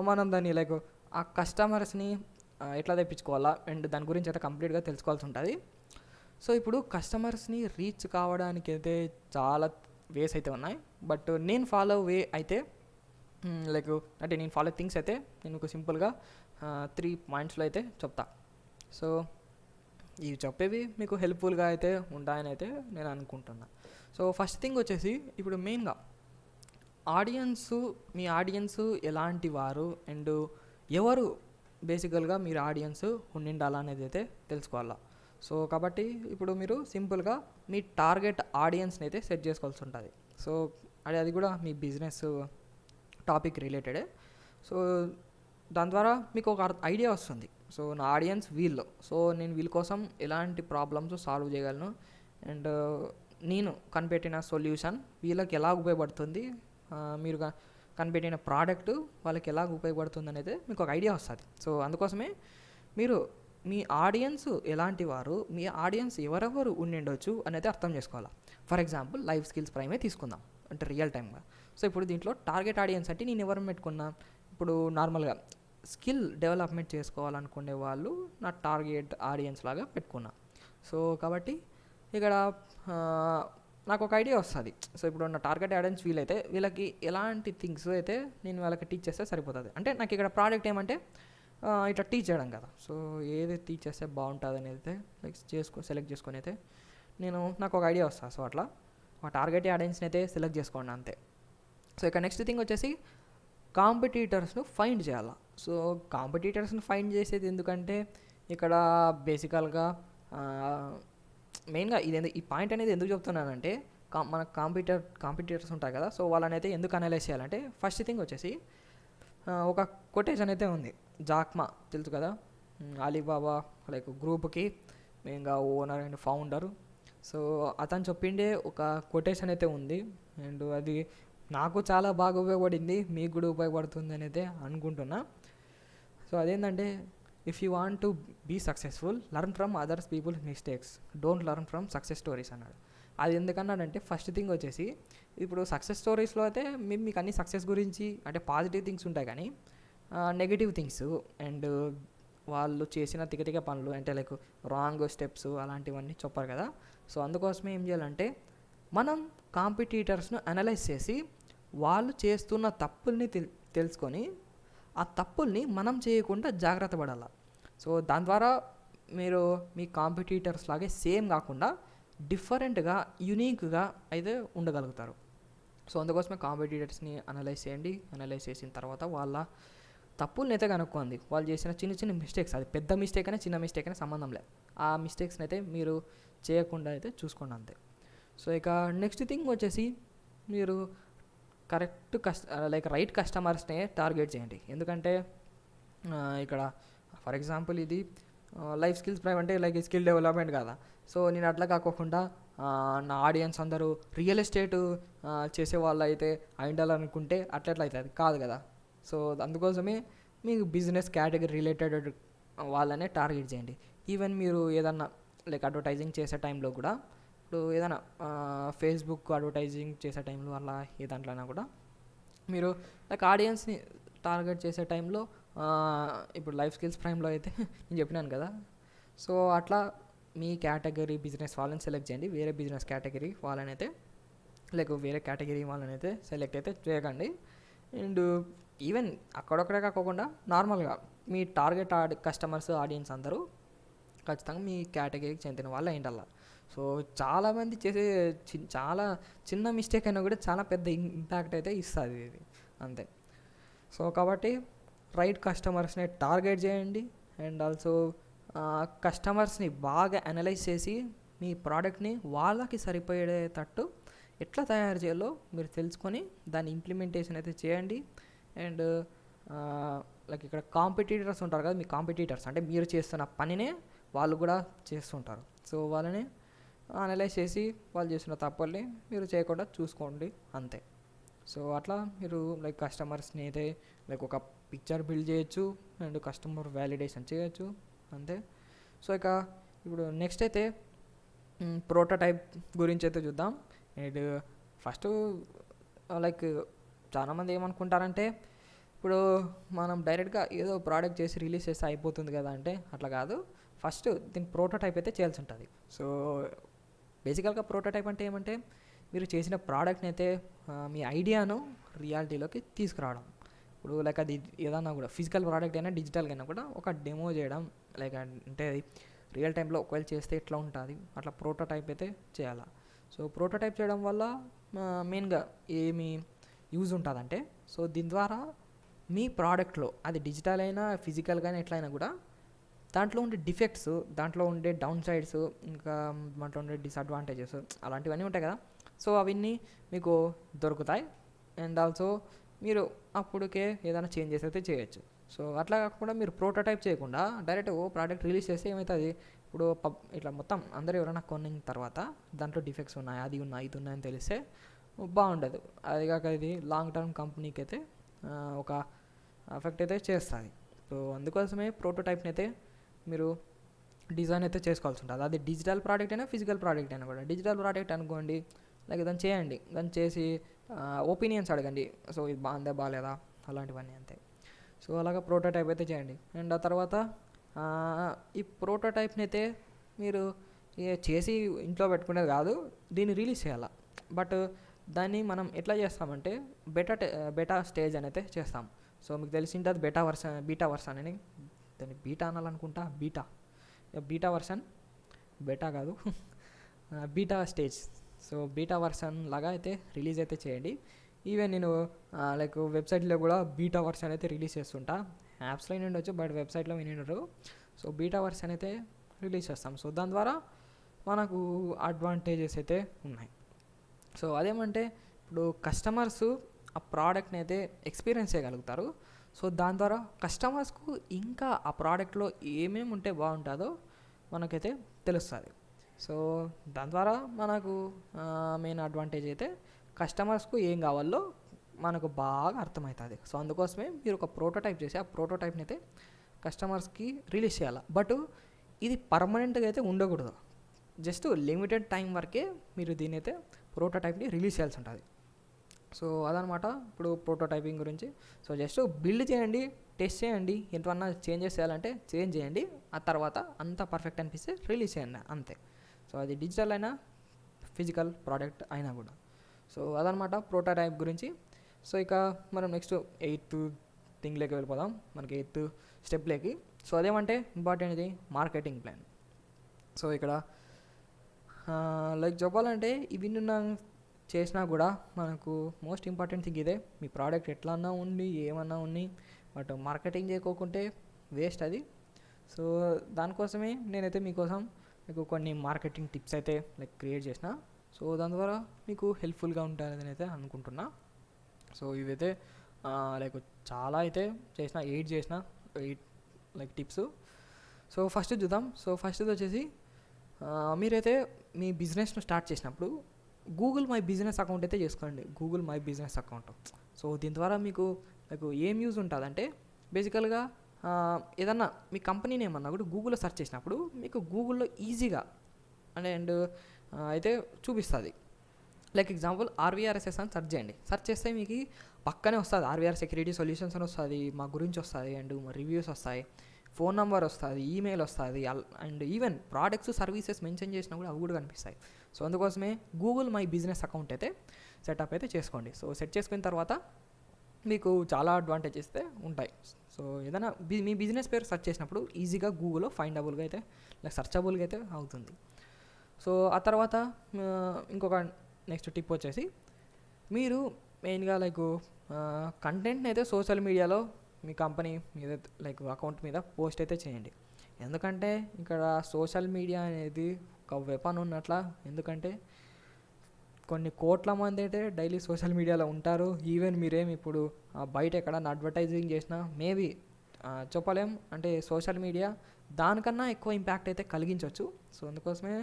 మనం దాన్ని లైక్ ఆ కస్టమర్స్ని ఎట్లా తెప్పించుకోవాలా అండ్ దాని గురించి అయితే కంప్లీట్గా తెలుసుకోవాల్సి ఉంటుంది. సో ఇప్పుడు కస్టమర్స్ని రీచ్ కావడానికి అయితే చాలా వేస్ అయితే ఉన్నాయి. బట్ నేను ఫాలో వే అయితే లైక్ అంటే నేను ఫాలో థింగ్స్ అయితే నేను ఒక సింపుల్గా 3 పాయింట్స్లో అయితే చెప్తా. సో ఇవి చెప్పేవి మీకు హెల్ప్ఫుల్గా అయితే ఉంటాయని అయితే నేను అనుకుంటున్నా. సో ఫస్ట్ థింగ్ వచ్చేసి ఇప్పుడు మెయిన్గా మీ ఆడియన్స్ ఎలాంటి వారు అండ్ ఎవరు బేసికల్గా మీరు ఆడియన్స్ ఉండాలనేది అయితే తెలుసుకోవాలా. సో కాబట్టి ఇప్పుడు మీరు సింపుల్గా మీ టార్గెట్ ఆడియన్స్ని అయితే సెట్ చేసుకోవాల్సి ఉంటుంది. సో అది కూడా మీ బిజినెస్ టాపిక్ రిలేటెడే. సో దాని ద్వారా మీకు ఒక ఐడియా వస్తుంది. సో నా ఆడియన్స్ వీళ్ళు, సో నేను వీళ్ళ కోసం ఎలాంటి ప్రాబ్లమ్స్ సాల్వ్ చేయగలను అండ్ నేను కనిపెట్టిన సొల్యూషన్ వీళ్ళకి ఎలా ఉపయోగపడుతుంది, మీరు కనిపెట్టిన ప్రోడక్ట్ వాళ్ళకి ఎలా ఉపయోగపడుతుంది అనేది మీకు ఒక ఐడియా వస్తుంది. సో అందుకోసమే మీరు మీ ఆడియన్స్ ఎలాంటి వారు, మీ ఆడియన్స్ ఎవరెవరు ఉండొచ్చు అనేది అర్థం చేసుకోవాలి. ఫర్ ఎగ్జాంపుల్ లైఫ్ స్కిల్స్ ప్రైమే తీసుకుందాం, అంటే రియల్ టైమ్గా. సో ఇప్పుడు దీంట్లో టార్గెట్ ఆడియన్స్ అంటే నేను ఎవరిని పెట్టుకున్నా, ఇప్పుడు నార్మల్గా స్కిల్ డెవలప్మెంట్ చేసుకోవాలనుకునే వాళ్ళు నా టార్గెట్ ఆడియన్స్ లాగా పెట్టుకున్నా. సో కాబట్టి ఇక్కడ నాకు ఒక ఐడియా వస్తుంది. సో ఇప్పుడు నా టార్గెట్ ఆడియన్స్ వీళ్ళైతే వీళ్ళకి ఎలాంటి థింగ్స్ అయితే నేను వాళ్ళకి టీచ్ చేస్తే సరిపోతుంది. అంటే నాకు ఇక్కడ ప్రోడక్ట్ ఏమంటే ఇట్లా టీచ్ చేయడం కదా. సో ఏది టీచ్ చేస్తే బాగుంటుంది అనేది అయితే లైక్ సెలెక్ట్ చేసుకొని అయితే నాకు ఒక ఐడియా వస్తుంది. సో అట్లా మా టార్గెట్ ఆడియన్స్ని అయితే సెలెక్ట్ చేసుకోండి అంతే. సో ఇక నెక్స్ట్ థింగ్ వచ్చేసి కాంపిటీటర్స్ను ఫైండ్ చేయాలి. సో కాంపిటీటర్స్ని ఫైండ్ చేసేది ఎందుకంటే ఇక్కడ బేసికల్గా మెయిన్గా ఈ పాయింట్ అనేది ఎందుకు చెప్తున్నానంటే మన కాంపిటీటర్స్ ఉంటాయి కదా. సో వాళ్ళని అయితే ఎందుకు అనలైజ్ చేయాలంటే ఫస్ట్ థింగ్ వచ్చేసి ఒక కొటేషన్ అయితే ఉంది, జాక్మా తెలుసు కదా, అలీబాబా లైక్ గ్రూప్కి మెయిన్గా ఓనర్ అండ్ ఫౌండరు. సో అతను చెప్పిండే ఒక కొటేషన్ అయితే ఉంది అండ్ అది నాకు చాలా బాగా ఉపయోగపడింది, మీకు కూడా ఉపయోగపడుతుంది అని అయితే అనుకుంటున్నా. సో అదేంటంటే if you want to be successful learn from others peoples mistakes, don't learn from success stories అన్నాడు. అది ఎందుకన్నాడంటే ఫస్ట్ థింగ్ వచ్చేసి ఇప్పుడు సక్సెస్ స్టోరీస్లో అయితే మీకు అన్ని సక్సెస్ గురించి అంటే పాజిటివ్ థింగ్స్ ఉంటాయి, కానీ నెగిటివ్ థింగ్స్ అండ్ వాళ్ళు చేసిన తిగతిగ పనులు అంటే లైక్ రాంగ్ స్టెప్స్ అలాంటివన్నీ చెప్పారు కదా. సో అందుకోసమే ఏం చేయాలంటే మనం కాంపిటీటర్స్ను అనలైజ్ చేసి వాళ్ళు చేస్తున్న తప్పుల్ని తెలుసుకొని ఆ తప్పుల్ని మనం చేయకుండా జాగ్రత్త పడాలి. సో దాని ద్వారా మీరు మీ కాంపిటీటర్స్ లాగే సేమ్ కాకుండా డిఫరెంట్గా యూనిక్గా అయితే ఉండగలుగుతారు. సో అందుకోసమే కాంపిటీటర్స్ని అనలైజ్ చేయండి. అనలైజ్ చేసిన తర్వాత వాళ్ళ తప్పుల్ని అయితే కనుక్కోండి. వాళ్ళు చేసిన చిన్న చిన్న మిస్టేక్స్, అది పెద్ద మిస్టేక్ అయినా చిన్న మిస్టేక్ అయినా సంబంధం లేదు, ఆ మిస్టేక్స్ని అయితే మీరు చేయకుండా అయితే చూసుకోండి అంతే. సో ఇక నెక్స్ట్ థింగ్ వచ్చేసి మీరు కరెక్ట్ లైక్ రైట్ కస్టమర్స్నే టార్గెట్ చేయండి. ఎందుకంటే ఇక్కడ ఫర్ ఎగ్జాంపుల్ ఇది లైఫ్ స్కిల్స్ ప్రైమ్ అంటే లైక్ స్కిల్ డెవలప్మెంట్ కదా. సో నేను అట్లా కాకుండా నా ఆడియన్స్ అందరూ రియల్ ఎస్టేట్ చేసే వాళ్ళు అయితే అయిండాలనుకుంటే అట్లా అవుతుంది కాదు కదా. సో అందుకోసమే మీకు బిజినెస్ కేటగిరీ రిలేటెడ్ వాళ్ళనే టార్గెట్ చేయండి. ఈవెన్ మీరు ఏదన్నా లైక్ అడ్వర్టైజింగ్ చేసే టైంలో కూడా, ఇప్పుడు ఏదైనా ఫేస్బుక్ అడ్వర్టైజింగ్ చేసే టైంలో అలా ఏ దాంట్లోనే కూడా మీరు లైక్ ఆడియన్స్ని టార్గెట్ చేసే టైంలో ఇప్పుడు లైఫ్ స్కిల్స్ ప్రైమ్లో అయితే నేను చెప్పినాను కదా. సో అట్లా మీ కేటగిరీ బిజినెస్ వాళ్ళని సెలెక్ట్ చేయండి. వేరే బిజినెస్ కేటగిరీ వాళ్ళని అయితే లైక్ వేరే కేటగిరీ వాళ్ళని అయితే సెలెక్ట్ అయితే చేయకండి. అండ్ ఈవెన్ అక్కడొక్కడే కాకుండా నార్మల్గా మీ టార్గెట్ కస్టమర్స్ ఆడియన్స్ అందరూ ఖచ్చితంగా మీ కేటగిరీకి చెందిన వాళ్ళు అయిండాల. సో చాలామంది చేసే చాలా చిన్న మిస్టేక్ అయినా కూడా చాలా పెద్ద ఇంపాక్ట్ అయితే ఇస్తుంది ఇది, అంతే. సో కాబట్టి రైట్ కస్టమర్స్ని టార్గెట్ చేయండి. అండ్ ఆల్సో కస్టమర్స్ని బాగా అనలైజ్ చేసి మీ ప్రోడక్ట్ని వాళ్ళకి సరిపోయేటట్టు ఎట్లా తయారు చేయాలో మీరు తెలుసుకొని దాని ఇంప్లిమెంటేషన్ అయితే చేయండి. అండ్ లైక్ ఇక్కడ కాంపిటీటర్స్ ఉంటారు కదా, మీ కాంపిటీటర్స్ అంటే మీరు చేస్తున్న పనినే వాళ్ళు కూడా చేస్తుంటారు. సో వాళ్ళని అనలైజ్ చేసి వాళ్ళు చేస్తున్న తప్పుల్ని మీరు చేయకుండా చూసుకోండి, అంతే. సో అట్లా మీరు లైక్ కస్టమర్స్ని అయితే లైక్ ఒక పిక్చర్ బిల్డ్ చేయొచ్చు అండ్ కస్టమర్ వ్యాలిడేషన్ చేయొచ్చు, అంతే. సో ఇక ఇప్పుడు నెక్స్ట్ అయితే ప్రోటోటైప్ గురించి అయితే చూద్దాం. అండ్ ఫస్ట్ లైక్ చాలామంది ఏమనుకుంటారంటే ఇప్పుడు మనం డైరెక్ట్గా ఏదో ప్రోడక్ట్ చేసి రిలీజ్ చేస్తే అయిపోతుంది కదా అంటే అట్లా కాదు. ఫస్ట్ దీని ప్రోటోటైప్ అయితే చేయాల్సి ఉంటుంది. సో బేసికల్గా ప్రోటోటైప్ అంటే ఏమంటే మీరు చేసిన ప్రోడక్ట్ని అయితే మీ ఐడియాను రియాలిటీలోకి తీసుకురావడం. ఇప్పుడు లైక్ అది ఏదన్నా కూడా ఫిజికల్ ప్రోడక్ట్ అయినా డిజిటల్గా అయినా కూడా ఒక డెమో చేయడం, లైక్ అంటే అది రియల్ టైంలో ఒకవేళ చేస్తే ఎట్లా ఉంటుంది అట్లా ప్రోటోటైప్ అయితే చేయాలి. సో ప్రోటోటైప్ చేయడం వల్ల మెయిన్గా ఏమి యూజ్ ఉంటుందంటే, సో దీని ద్వారా మీ ప్రోడక్ట్లో అది డిజిటల్ అయినా ఫిజికల్గా అయినా ఎట్లయినా కూడా దాంట్లో ఉండే డిఫెక్ట్స్, దాంట్లో ఉండే డౌన్ సైడ్స్, ఇంకా దాంట్లో ఉండే డిసడ్వాంటేజెస్ అలాంటివన్నీ ఉంటాయి కదా. సో అవన్నీ మీకు దొరుకుతాయి. అండ్ ఆల్సో మీరు అప్పటికే ఏదైనా చేంజెస్ అయితే చేయొచ్చు. సో అట్లా కాకుండా మీరు ప్రోటోటైప్ చేయకుండా డైరెక్ట్ ప్రోడక్ట్ రిలీజ్ చేస్తే ఏమవుతుంది, ఇప్పుడు ఇట్లా మొత్తం అందరూ ఎవరైనా కొన్న తర్వాత దాంట్లో డిఫెక్ట్స్ ఉన్నాయి, అది ఉన్నాయి, ఇది ఉన్నాయని తెలిస్తే బాగుండదు. అది కాక ఇది లాంగ్ టర్మ్ కంపెనీకి అయితే ఒక ఎఫెక్ట్ అయితే చేస్తుంది. సో అందుకోసమే ప్రోటోటైప్ని అయితే మీరు డిజైన్ అయితే చేసుకోవాల్సి ఉంటుంది. అది డిజిటల్ ప్రోడక్ట్ అయినా ఫిజికల్ ప్రోడక్ట్ అయినా కూడా. డిజిటల్ ప్రోడక్ట్ అనుకోండి, లైక్ దాన్ని చేయండి, దాన్ని చేసి ఒపీనియన్స్ అడగండి. సో ఇది బాగుందా బాగాలేదా అలాంటివన్నీ, అంతే. సో అలాగా ప్రోటోటైప్ అయితే చేయండి. అండ్ ఆ తర్వాత ఈ ప్రోటోటైప్ని అయితే మీరు చేసి ఇంట్లో పెట్టుకునేది కాదు, దీన్ని రిలీజ్ చేయాలి. బట్ దాన్ని మనం ఎట్లా చేస్తామంటే బెటా స్టేజ్ అని అయితే చేస్తాం. సో మీకు తెలిసింటుంది బీటా వర్షన్ అని, దాన్ని బీటా అనాలనుకుంటా, బీటా వర్షన్, బెటా కాదు beta stage. So beta version లాగా అయితే రిలీజ్ అయితే చేయండి. ఈవెన్ నేను లైక్ వెబ్సైట్లో కూడా బీటా వర్షన్ అయితే రిలీజ్ చేస్తుంటా. యాప్స్లో వినిండొచ్చు బట్ వెబ్సైట్లో వినిండరు. సో బీటా వర్షన్ అయితే రిలీజ్ చేస్తాం. సో దాని ద్వారా మనకు అడ్వాంటేజెస్ అయితే ఉన్నాయి. సో అదేమంటే ఇప్పుడు కస్టమర్స్ ఆ ప్రోడక్ట్ని అయితే ఎక్స్పీరియన్స్ చేయగలుగుతారు. సో దాని ద్వారా కస్టమర్స్కు ఇంకా ఆ ప్రోడక్ట్లో ఏమేమి ఉంటే బాగుంటుందో మనకైతే తెలుస్తుంది. సో దాని ద్వారా మనకు మెయిన్ అడ్వాంటేజ్ అయితే కస్టమర్స్కు ఏం కావాలో మనకు బాగా అర్థమవుతుంది. సో అందుకోసమే మీరు ఒక ప్రోటోటైప్ చేసి ఆ ప్రోటోటైప్ని అయితే కస్టమర్స్కి రిలీజ్ చేయాలి. బట్ ఇది పర్మనెంట్గా అయితే ఉండకూడదు. జస్ట్ లిమిటెడ్ టైం వరకే మీరు దీని అయితే ప్రోటోటైప్ని రిలీజ్ చేయాల్సి ఉంటుంది. సో అదనమాట ఇప్పుడు ప్రోటోటైపింగ్ గురించి. సో జస్ట్ బిల్డ్ చేయండి, టెస్ట్ చేయండి, ఎంతవన్నా చేంజెస్ చేయాలంటే చేంజ్ చేయండి. ఆ తర్వాత అంత పర్ఫెక్ట్ అనిపిస్తే రిలీజ్ చేయండి, అంతే. సో అది డిజిటల్ అయినా ఫిజికల్ ప్రోడక్ట్ అయినా కూడా. సో అదనమాట ప్రోటోటైప్ గురించి. సో ఇక మనం నెక్స్ట్ 8th థింగ్లోకి వెళ్ళిపోదాం, మనకి 8th స్టెప్లోకి. సో అదేమంటే ఇంపార్టెంట్ ఇది మార్కెటింగ్ ప్లాన్. సో ఇక్కడ లైక్ చెప్పాలంటే ఇవన్నీ చేసినా కూడా మనకు మోస్ట్ ఇంపార్టెంట్ థింగ్ ఇదే. మీ ప్రోడక్ట్ ఎట్లా అన్నా ఉండి ఏమన్నా ఉన్ని బట్ మార్కెటింగ్ చేయకోకుంటే వేస్ట్ అది. సో దానికోసమే నేనైతే మీకోసం మీకు కొన్ని మార్కెటింగ్ టిప్స్ అయితే లైక్ క్రియేట్ చేసిన. సో దాని ద్వారా మీకు హెల్ప్ఫుల్గా ఉంటుందని అయితే అనుకుంటున్నా. సో ఇవైతే లైక్ చాలా అయితే చేసిన, 8 లైక్ టిప్స్. సో ఫస్ట్ చూద్దాం. సో ఫస్ట్ది వచ్చేసి మీరైతే మీ బిజినెస్ను స్టార్ట్ చేసినప్పుడు గూగుల్ మై బిజినెస్ అకౌంట్ అయితే చేసుకోండి. Google my business account. So దీని ద్వారా మీకు ఏం యూజ్ ఉంటుందంటే బేసికల్గా ఏదన్నా మీ కంపెనీ నేమ్ అన్నా కూడా గూగుల్లో సెర్చ్ చేసినప్పుడు మీకు గూగుల్లో ఈజీగా అండ్ అయితే చూపిస్తుంది. లైక్ ఎగ్జాంపుల్ ఆర్వీఆర్ఎస్ఎస్ అని సెర్చ్ చేయండి. సెర్చ్ చేస్తే మీకు పక్కనే వస్తుంది ఆర్వీఆర్ సెక్యూరిటీ సొల్యూషన్స్ అని వస్తుంది, మా గురించి వస్తుంది, అండ్ రివ్యూస్ వస్తాయి, ఫోన్ నెంబర్ వస్తుంది, ఈమెయిల్ వస్తుంది, and even products services mention చేసినా కూడా అవి కూడా కనిపిస్తాయి. సో అందుకోసమే గూగుల్ మై బిజినెస్ అకౌంట్ అయితే సెటప్ అయితే చేసుకోండి. సో సెట్ చేసుకున్న తర్వాత మీకు చాలా అడ్వాంటేజెస్ అయితే ఉంటాయి. సో ఏదైనా మీ బిజినెస్ పేరు సెర్చ్ చేసినప్పుడు ఈజీగా గూగుల్లో ఫైండబుల్గా అయితే లైక్ సర్చబుల్గా అయితే అవుతుంది. సో ఆ తర్వాత ఇంకొక నెక్స్ట్ టిప్ వచ్చేసి మీరు మెయిన్గా లైక్ కంటెంట్ని అయితే సోషల్ మీడియాలో మీ కంపెనీ మీద లైక్ అకౌంట్ మీద పోస్ట్ అయితే చేయండి. ఎందుకంటే ఇక్కడ సోషల్ మీడియా అనేది ఒక వెపన్ ఉన్నట్ల. ఎందుకంటే కొన్ని కోట్ల మంది అయితే డైలీ సోషల్ మీడియాలో ఉంటారు. ఈవెన్ మీరేం ఇప్పుడు బయట ఎక్కడన్నా అడ్వర్టైజింగ్ చేసినా మేబీ చెప్పలేం, అంటే సోషల్ మీడియా దానికన్నా ఎక్కువ ఇంపాక్ట్ అయితే కలిగించవచ్చు. సో అందుకోసమే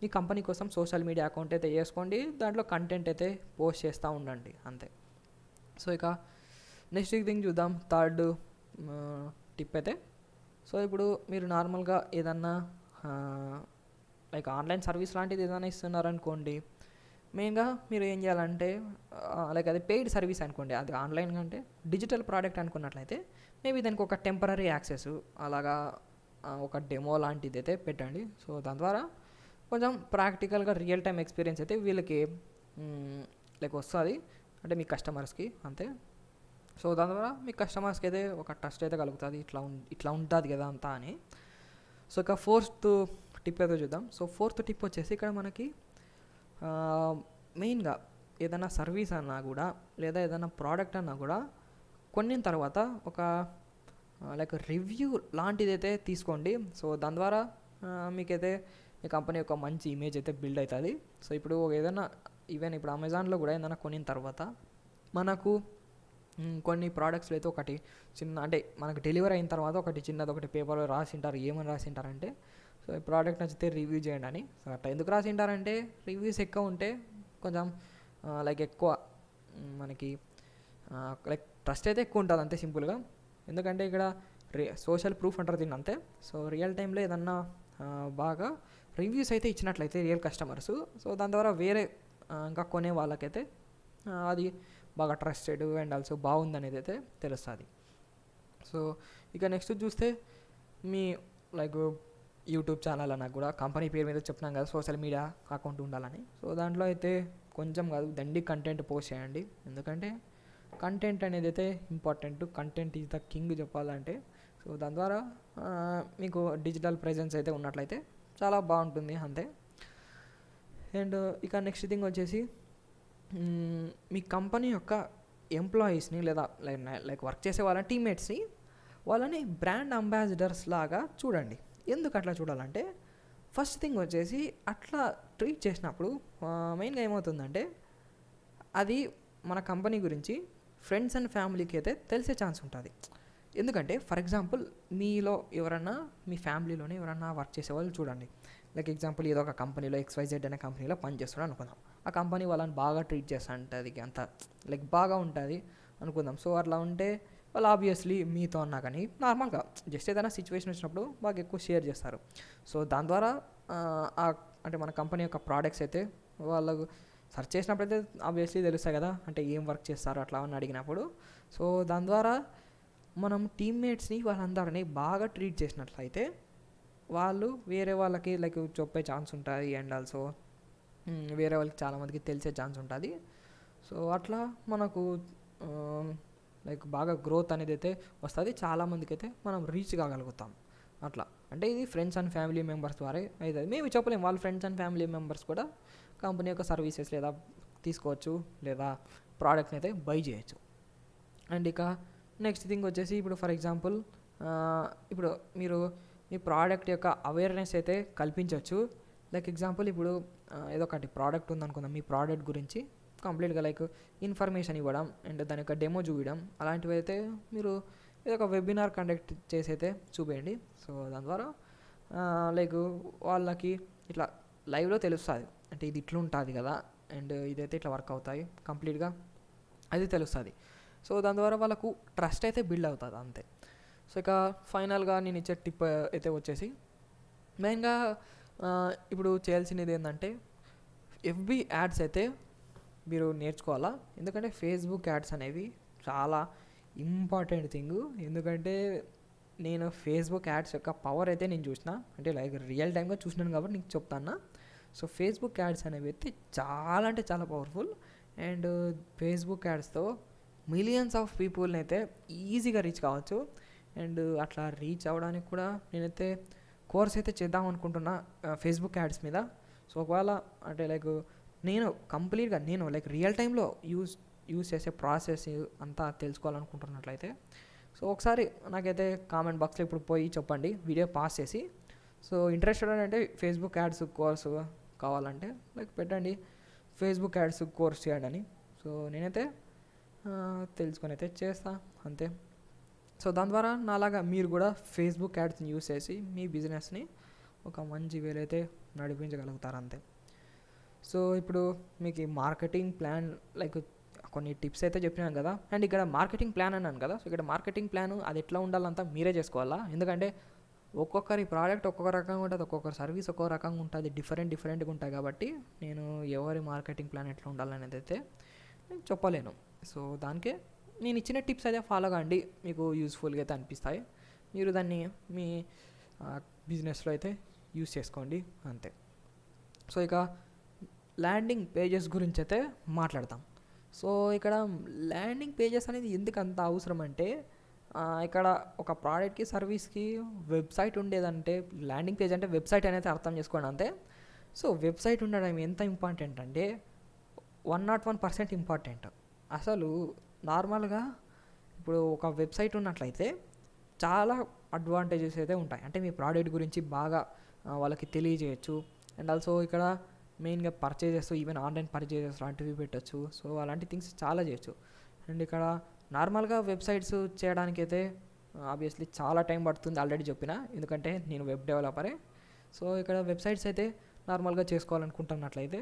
మీ కంపెనీ కోసం సోషల్ మీడియా అకౌంట్ అయితే చేసుకోండి, దాంట్లో కంటెంట్ అయితే పోస్ట్ చేస్తూ ఉండండి అంతే. సో ఇక నెక్స్ట్ థింగ్ చూద్దాం, థర్డ్ టిప్ అయితే. సో ఇప్పుడు మీరు నార్మల్గా ఏదన్నా లైక్ ఆన్లైన్ సర్వీస్ లాంటిది ఏదైనా ఇస్తున్నారనుకోండి, మెయిన్గా మీరు ఏం చేయాలంటే లైక్ అది పెయిడ్ సర్వీస్ అనుకోండి, అది ఆన్లైన్ అంటే డిజిటల్ ప్రోడక్ట్ అనుకున్నట్లయితే మేబీ దానికి ఒక టెంపరీ యాక్సెస్ అలాగా ఒక డెమో లాంటిది అయితే పెట్టండి. సో దాని ద్వారా కొంచెం ప్రాక్టికల్గా రియల్ టైం ఎక్స్పీరియన్స్ అయితే వీళ్ళకి లైక్ వస్తుంది, అంటే మీ కస్టమర్స్కి అంతే. సో దాని ద్వారా మీ కస్టమర్స్కి అయితే ఒక ట్రస్ట్ అయితే కలుగుతుంది, ఇట్లా ఉంటుంది కదా అంతా అని. సో ఇక ఫోర్త్ టిప్ అయితే చూద్దాం. సో ఫోర్త్ టిప్ వచ్చేసి ఇక్కడ మనకి మెయిన్గా ఏదైనా సర్వీస్ అన్నా కూడా లేదా ఏదైనా ప్రోడక్ట్ అన్నా కూడా కొన్నిన తర్వాత ఒక లైక్ రివ్యూ లాంటిది అయితే తీసుకోండి. సో దాని ద్వారా మీకైతే మీ కంపెనీ యొక్క మంచి ఇమేజ్ అయితే బిల్డ్ అవుతుంది. సో ఇప్పుడు ఏదైనా ఈవెన్ ఇప్పుడు అమెజాన్లో కూడా ఏదైనా కొనిన తర్వాత మనకు కొన్ని ప్రోడక్ట్స్లో అయితే ఒకటి చిన్న, అంటే మనకు డెలివరీ అయిన తర్వాత ఒకటి చిన్నది ఒకటి పేపర్లో రాసింటారు. ఏమని రాసింటారంటే సో ఈ ప్రోడక్ట్ నచ్చితే రివ్యూ చేయండి అని. సో అట్లా ఎందుకు రాసింటారంటే రివ్యూస్ ఎక్కువ ఉంటే కొంచెం లైక్ ఎక్కువ మనకి లైక్ ట్రస్ట్ అయితే ఎక్కువ ఉంటుంది అంతే సింపుల్గా. ఎందుకంటే ఇక్కడ సోషల్ ప్రూఫ్ అంటారు దీన్ని అంతే. సో రియల్ టైంలో ఏదన్నా బాగా రివ్యూస్ అయితే ఇచ్చినట్లయితే రియల్ కస్టమర్స్, సో దాని ద్వారా వేరే ఇంకా కొనే వాళ్ళకైతే అది బాగా ట్రస్టెడ్ అండ్ ఆల్సో బాగుంది అనేది అయితే తెలుస్తుంది. సో ఇక నెక్స్ట్ చూస్తే మీ లైక్ యూట్యూబ్ ఛానల్ అన్నా కూడా కంపెనీ పేరు మీద చెప్తున్నాం కదా సోషల్ మీడియా అకౌంట్ ఉండాలని. సో దాంట్లో అయితే కొంచెం కాదు దండి కంటెంట్ పోస్ట్ చేయండి. ఎందుకంటే కంటెంట్ అనేది అయితే important, content is the king చెప్పాలంటే. సో దాని ద్వారా మీకు డిజిటల్ ప్రెజెన్స్ అయితే ఉన్నట్లయితే చాలా బాగుంటుంది అంతే. అండ్ ఇక నెక్స్ట్ థింగ్ వచ్చేసి మీ కంపెనీ యొక్క ఎంప్లాయీస్ని లేదా లైక్ వర్క్ చేసే వాళ్ళ టీమ్మేట్స్ని వాళ్ళని బ్రాండ్ అంబాసిడర్స్ లాగా చూడండి. ఎందుకు అట్లా చూడాలంటే ఫస్ట్ థింగ్ వచ్చేసి అట్లా ట్రీట్ చేసినప్పుడు మెయిన్గా ఏమవుతుందంటే అది మన కంపెనీ గురించి ఫ్రెండ్స్ అండ్ ఫ్యామిలీకి అయితే తెలిసే ఛాన్స్ ఉంటుంది. ఎందుకంటే ఫర్ ఎగ్జాంపుల్ మీలో ఎవరన్నా మీ ఫ్యామిలీలోనే ఎవరన్నా వర్క్ చేసే వాళ్ళు చూడండి. లైక్ ఎగ్జాంపుల్ ఏదో ఒక కంపెనీలో XYZ అనే కంపెనీలో పనిచేస్తున్నాడు అనుకుందాం. ఆ కంపెనీ వాళ్ళని బాగా ట్రీట్ చేస్తూ ఉంటుంది, అంత లైక్ బాగా ఉంటుంది అనుకుందాం. సో అట్లా ఉంటే వాళ్ళు ఆబ్వియస్లీ మీతో అన్నా కానీ నార్మల్గా జస్ట్ ఏదైనా సిచ్యువేషన్ వచ్చినప్పుడు బాగా ఎక్కువ షేర్ చేస్తారు. సో దాని ద్వారా అంటే మన కంపెనీ యొక్క ప్రోడక్ట్స్ అయితే వాళ్ళకు సెర్చ్ చేసినప్పుడైతే ఆబ్వియస్లీ తెలుస్తాయి కదా, అంటే ఏం వర్క్ చేస్తారు అట్లా అని అడిగినప్పుడు. సో దాని ద్వారా మనం టీమ్మేట్స్ని వాళ్ళందరినీ బాగా ట్రీట్ చేసినట్లయితే వాళ్ళు వేరే వాళ్ళకి లైక్ చెప్పే ఛాన్స్ ఉంటుంది అండ్ ఆల్సో వేరే వాళ్ళకి చాలామందికి తెలిసే ఛాన్స్ ఉంటుంది. సో అట్లా మనకు లైక్ బాగా గ్రోత్ అనేది అయితే వస్తుంది, చాలామందికి అయితే మనం రీచ్ కాగలుగుతాం అట్లా. అంటే ఇది ఫ్రెండ్స్ అండ్ ఫ్యామిలీ మెంబర్స్ ద్వారా అవుతుంది. మేము చెప్పలేము, వాళ్ళ ఫ్రెండ్స్ అండ్ ఫ్యామిలీ మెంబర్స్ కూడా కంపెనీ యొక్క సర్వీసెస్ లేదా తీసుకోవచ్చు లేదా ప్రోడక్ట్ని అయితే బై చేయొచ్చు. అండ్ ఇక నెక్స్ట్ థింగ్ వచ్చేసి ఇప్పుడు ఫర్ ఎగ్జాంపుల్ ఇప్పుడు మీరు మీ ప్రోడక్ట్ యొక్క అవేర్నెస్ అయితే కల్పించవచ్చు. లైక్ ఎగ్జాంపుల్ ఇప్పుడు ఏదో ఒకటి ప్రోడక్ట్ ఉందనుకుందాం, మీ ప్రోడక్ట్ గురించి కంప్లీట్గా లైక్ ఇన్ఫర్మేషన్ ఇవ్వడం అండ్ దాని యొక్క డెమో చూపించడం, అలాంటివి అయితే మీరు ఏదో ఒక వెబినార్ కండక్ట్ చేసి అయితే చూపేయండి. సో దాని ద్వారా లైక్ వాళ్ళకి ఇట్లా లైవ్లో తెలుస్తుంది, అంటే ఇది ఇట్లా ఉంటుంది కదా అండ్ ఇదైతే ఇట్లా వర్క్ అవుతాయి కంప్లీట్గా అది తెలుస్తుంది. సో దాని ద్వారా వాళ్ళకు ట్రస్ట్ అయితే బిల్డ్ అవుతుంది అంతే. సో ఇక ఫైనల్గా నేను ఇచ్చే టిప్ అయితే వచ్చేసి మెయిన్గా ఇప్పుడు చేయాల్సినది ఏంటంటే FB యాడ్స్ అయితే మీరు నేర్చుకోవాలా. ఎందుకంటే ఫేస్బుక్ యాడ్స్ అనేవి చాలా ఇంపార్టెంట్ థింగ్. ఎందుకంటే నేను ఫేస్బుక్ యాడ్స్ యొక్క పవర్ అయితే నేను చూసిన, అంటే లైక్ రియల్ టైమ్గా చూసినాను కాబట్టి నీకు చెప్తాను. సో ఫేస్బుక్ యాడ్స్ అనేవి అయితే చాలా అంటే చాలా పవర్ఫుల్. అండ్ ఫేస్బుక్ యాడ్స్తో మిలియన్స్ ఆఫ్ పీపుల్ని అయితే ఈజీగా రీచ్ కావచ్చు. అండ్ అట్లా రీచ్ అవ్వడానికి కూడా నేనైతే కోర్స్ అయితే చేద్దాం అనుకుంటున్నా ఫేస్బుక్ యాడ్స్ మీద. సో ఒకవేళ అంటే నేను కంప్లీట్గా లైక్ రియల్ టైంలో యూస్ చేసే ప్రాసెస్ అంతా తెలుసుకోవాలనుకుంటున్నట్లయితే సో ఒకసారి నాకైతే కామెంట్ బాక్స్లో ఇప్పుడు పోయి చెప్పండి, వీడియో పాస్ చేసి. సో ఇంట్రెస్టెడ్ అంటే ఫేస్బుక్ యాడ్స్ కోర్సు కావాలంటే పెట్టండి ఫేస్బుక్ యాడ్స్ కోర్స్ చేయండి అని. సో నేనైతే తెలుసుకొని అయితే చేస్తా అంతే. సో దాని ద్వారా నాలాగా మీరు కూడా ఫేస్బుక్ యాడ్స్ని యూస్ చేసి మీ బిజినెస్ని ఒక మంచి వేలైతే నడిపించగలుగుతారు అంతే. సో ఇప్పుడు మీకు మార్కెటింగ్ ప్లాన్ కొన్ని టిప్స్ అయితే చెప్పినాను కదా. అండ్ ఇక్కడ మార్కెటింగ్ ప్లాన్ అన్నాను కదా. సో ఇక్కడ మార్కెటింగ్ ప్లాన్ అది ఎట్లా ఉండాలంతా మీరే చేసుకోవాలా. ఎందుకంటే ఒక్కొక్కరి ప్రోడక్ట్ ఒక్కొక్క రకంగా ఉంటుంది, ఒక్కొక్కరి సర్వీస్ ఒక్కొక్క రకంగా ఉంటుంది, డిఫరెంట్గా ఉంటాయి. కాబట్టి నేను ఎవరి మార్కెటింగ్ ప్లాన్ ఎట్లా ఉండాలనేది అయితే నేను చెప్పలేను. సో దానికే నేను ఇచ్చిన టిప్స్ అయితే ఫాలో కాండి, మీకు యూస్ఫుల్గా అయితే అనిపిస్తాయి. మీరు దాన్ని మీ బిజినెస్లో అయితే యూస్ చేసుకోండి అంతే. సో ఇక ల్యాండింగ్ పేజెస్ గురించి అయితే మాట్లాడతాం. సో ఇక్కడ ల్యాండింగ్ పేజెస్ అనేది ఎందుకు అంత అవసరం అంటే ఇక్కడ ఒక ప్రోడక్ట్కి సర్వీస్కి వెబ్సైట్ ఉండేదంటే ల్యాండింగ్ పేజ్ అంటే వెబ్సైట్ అనేది అర్థం చేసుకోండి అంతే. సో వెబ్సైట్ ఉండడం ఎంత ఇంపార్టెంట్ అంటే 101% ఇంపార్టెంట్. అసలు నార్మల్గా ఇప్పుడు ఒక వెబ్సైట్ ఉన్నట్లయితే చాలా అడ్వాంటేజెస్ అయితే ఉంటాయి. అంటే మీ ప్రోడక్ట్ గురించి బాగా వాళ్ళకి తెలియజేయచ్చు. అండ్ ఆల్సో ఇక్కడ మెయిన్గా పర్చేజెస్, ఈవెన్ ఆన్లైన్ పర్చేజెస్ లాంటివి పెట్టచ్చు. సో అలాంటి థింగ్స్ చాలా చేయొచ్చు. అండ్ ఇక్కడ నార్మల్గా వెబ్సైట్స్ చేయడానికైతే ఆబ్వియస్లీ చాలా టైం పడుతుంది, ఆల్రెడీ చెప్పిన, ఎందుకంటే నేను వెబ్ డెవలపరే. సో ఇక్కడ వెబ్సైట్స్ అయితే నార్మల్గా చేసుకోవాలనుకుంటున్నట్లయితే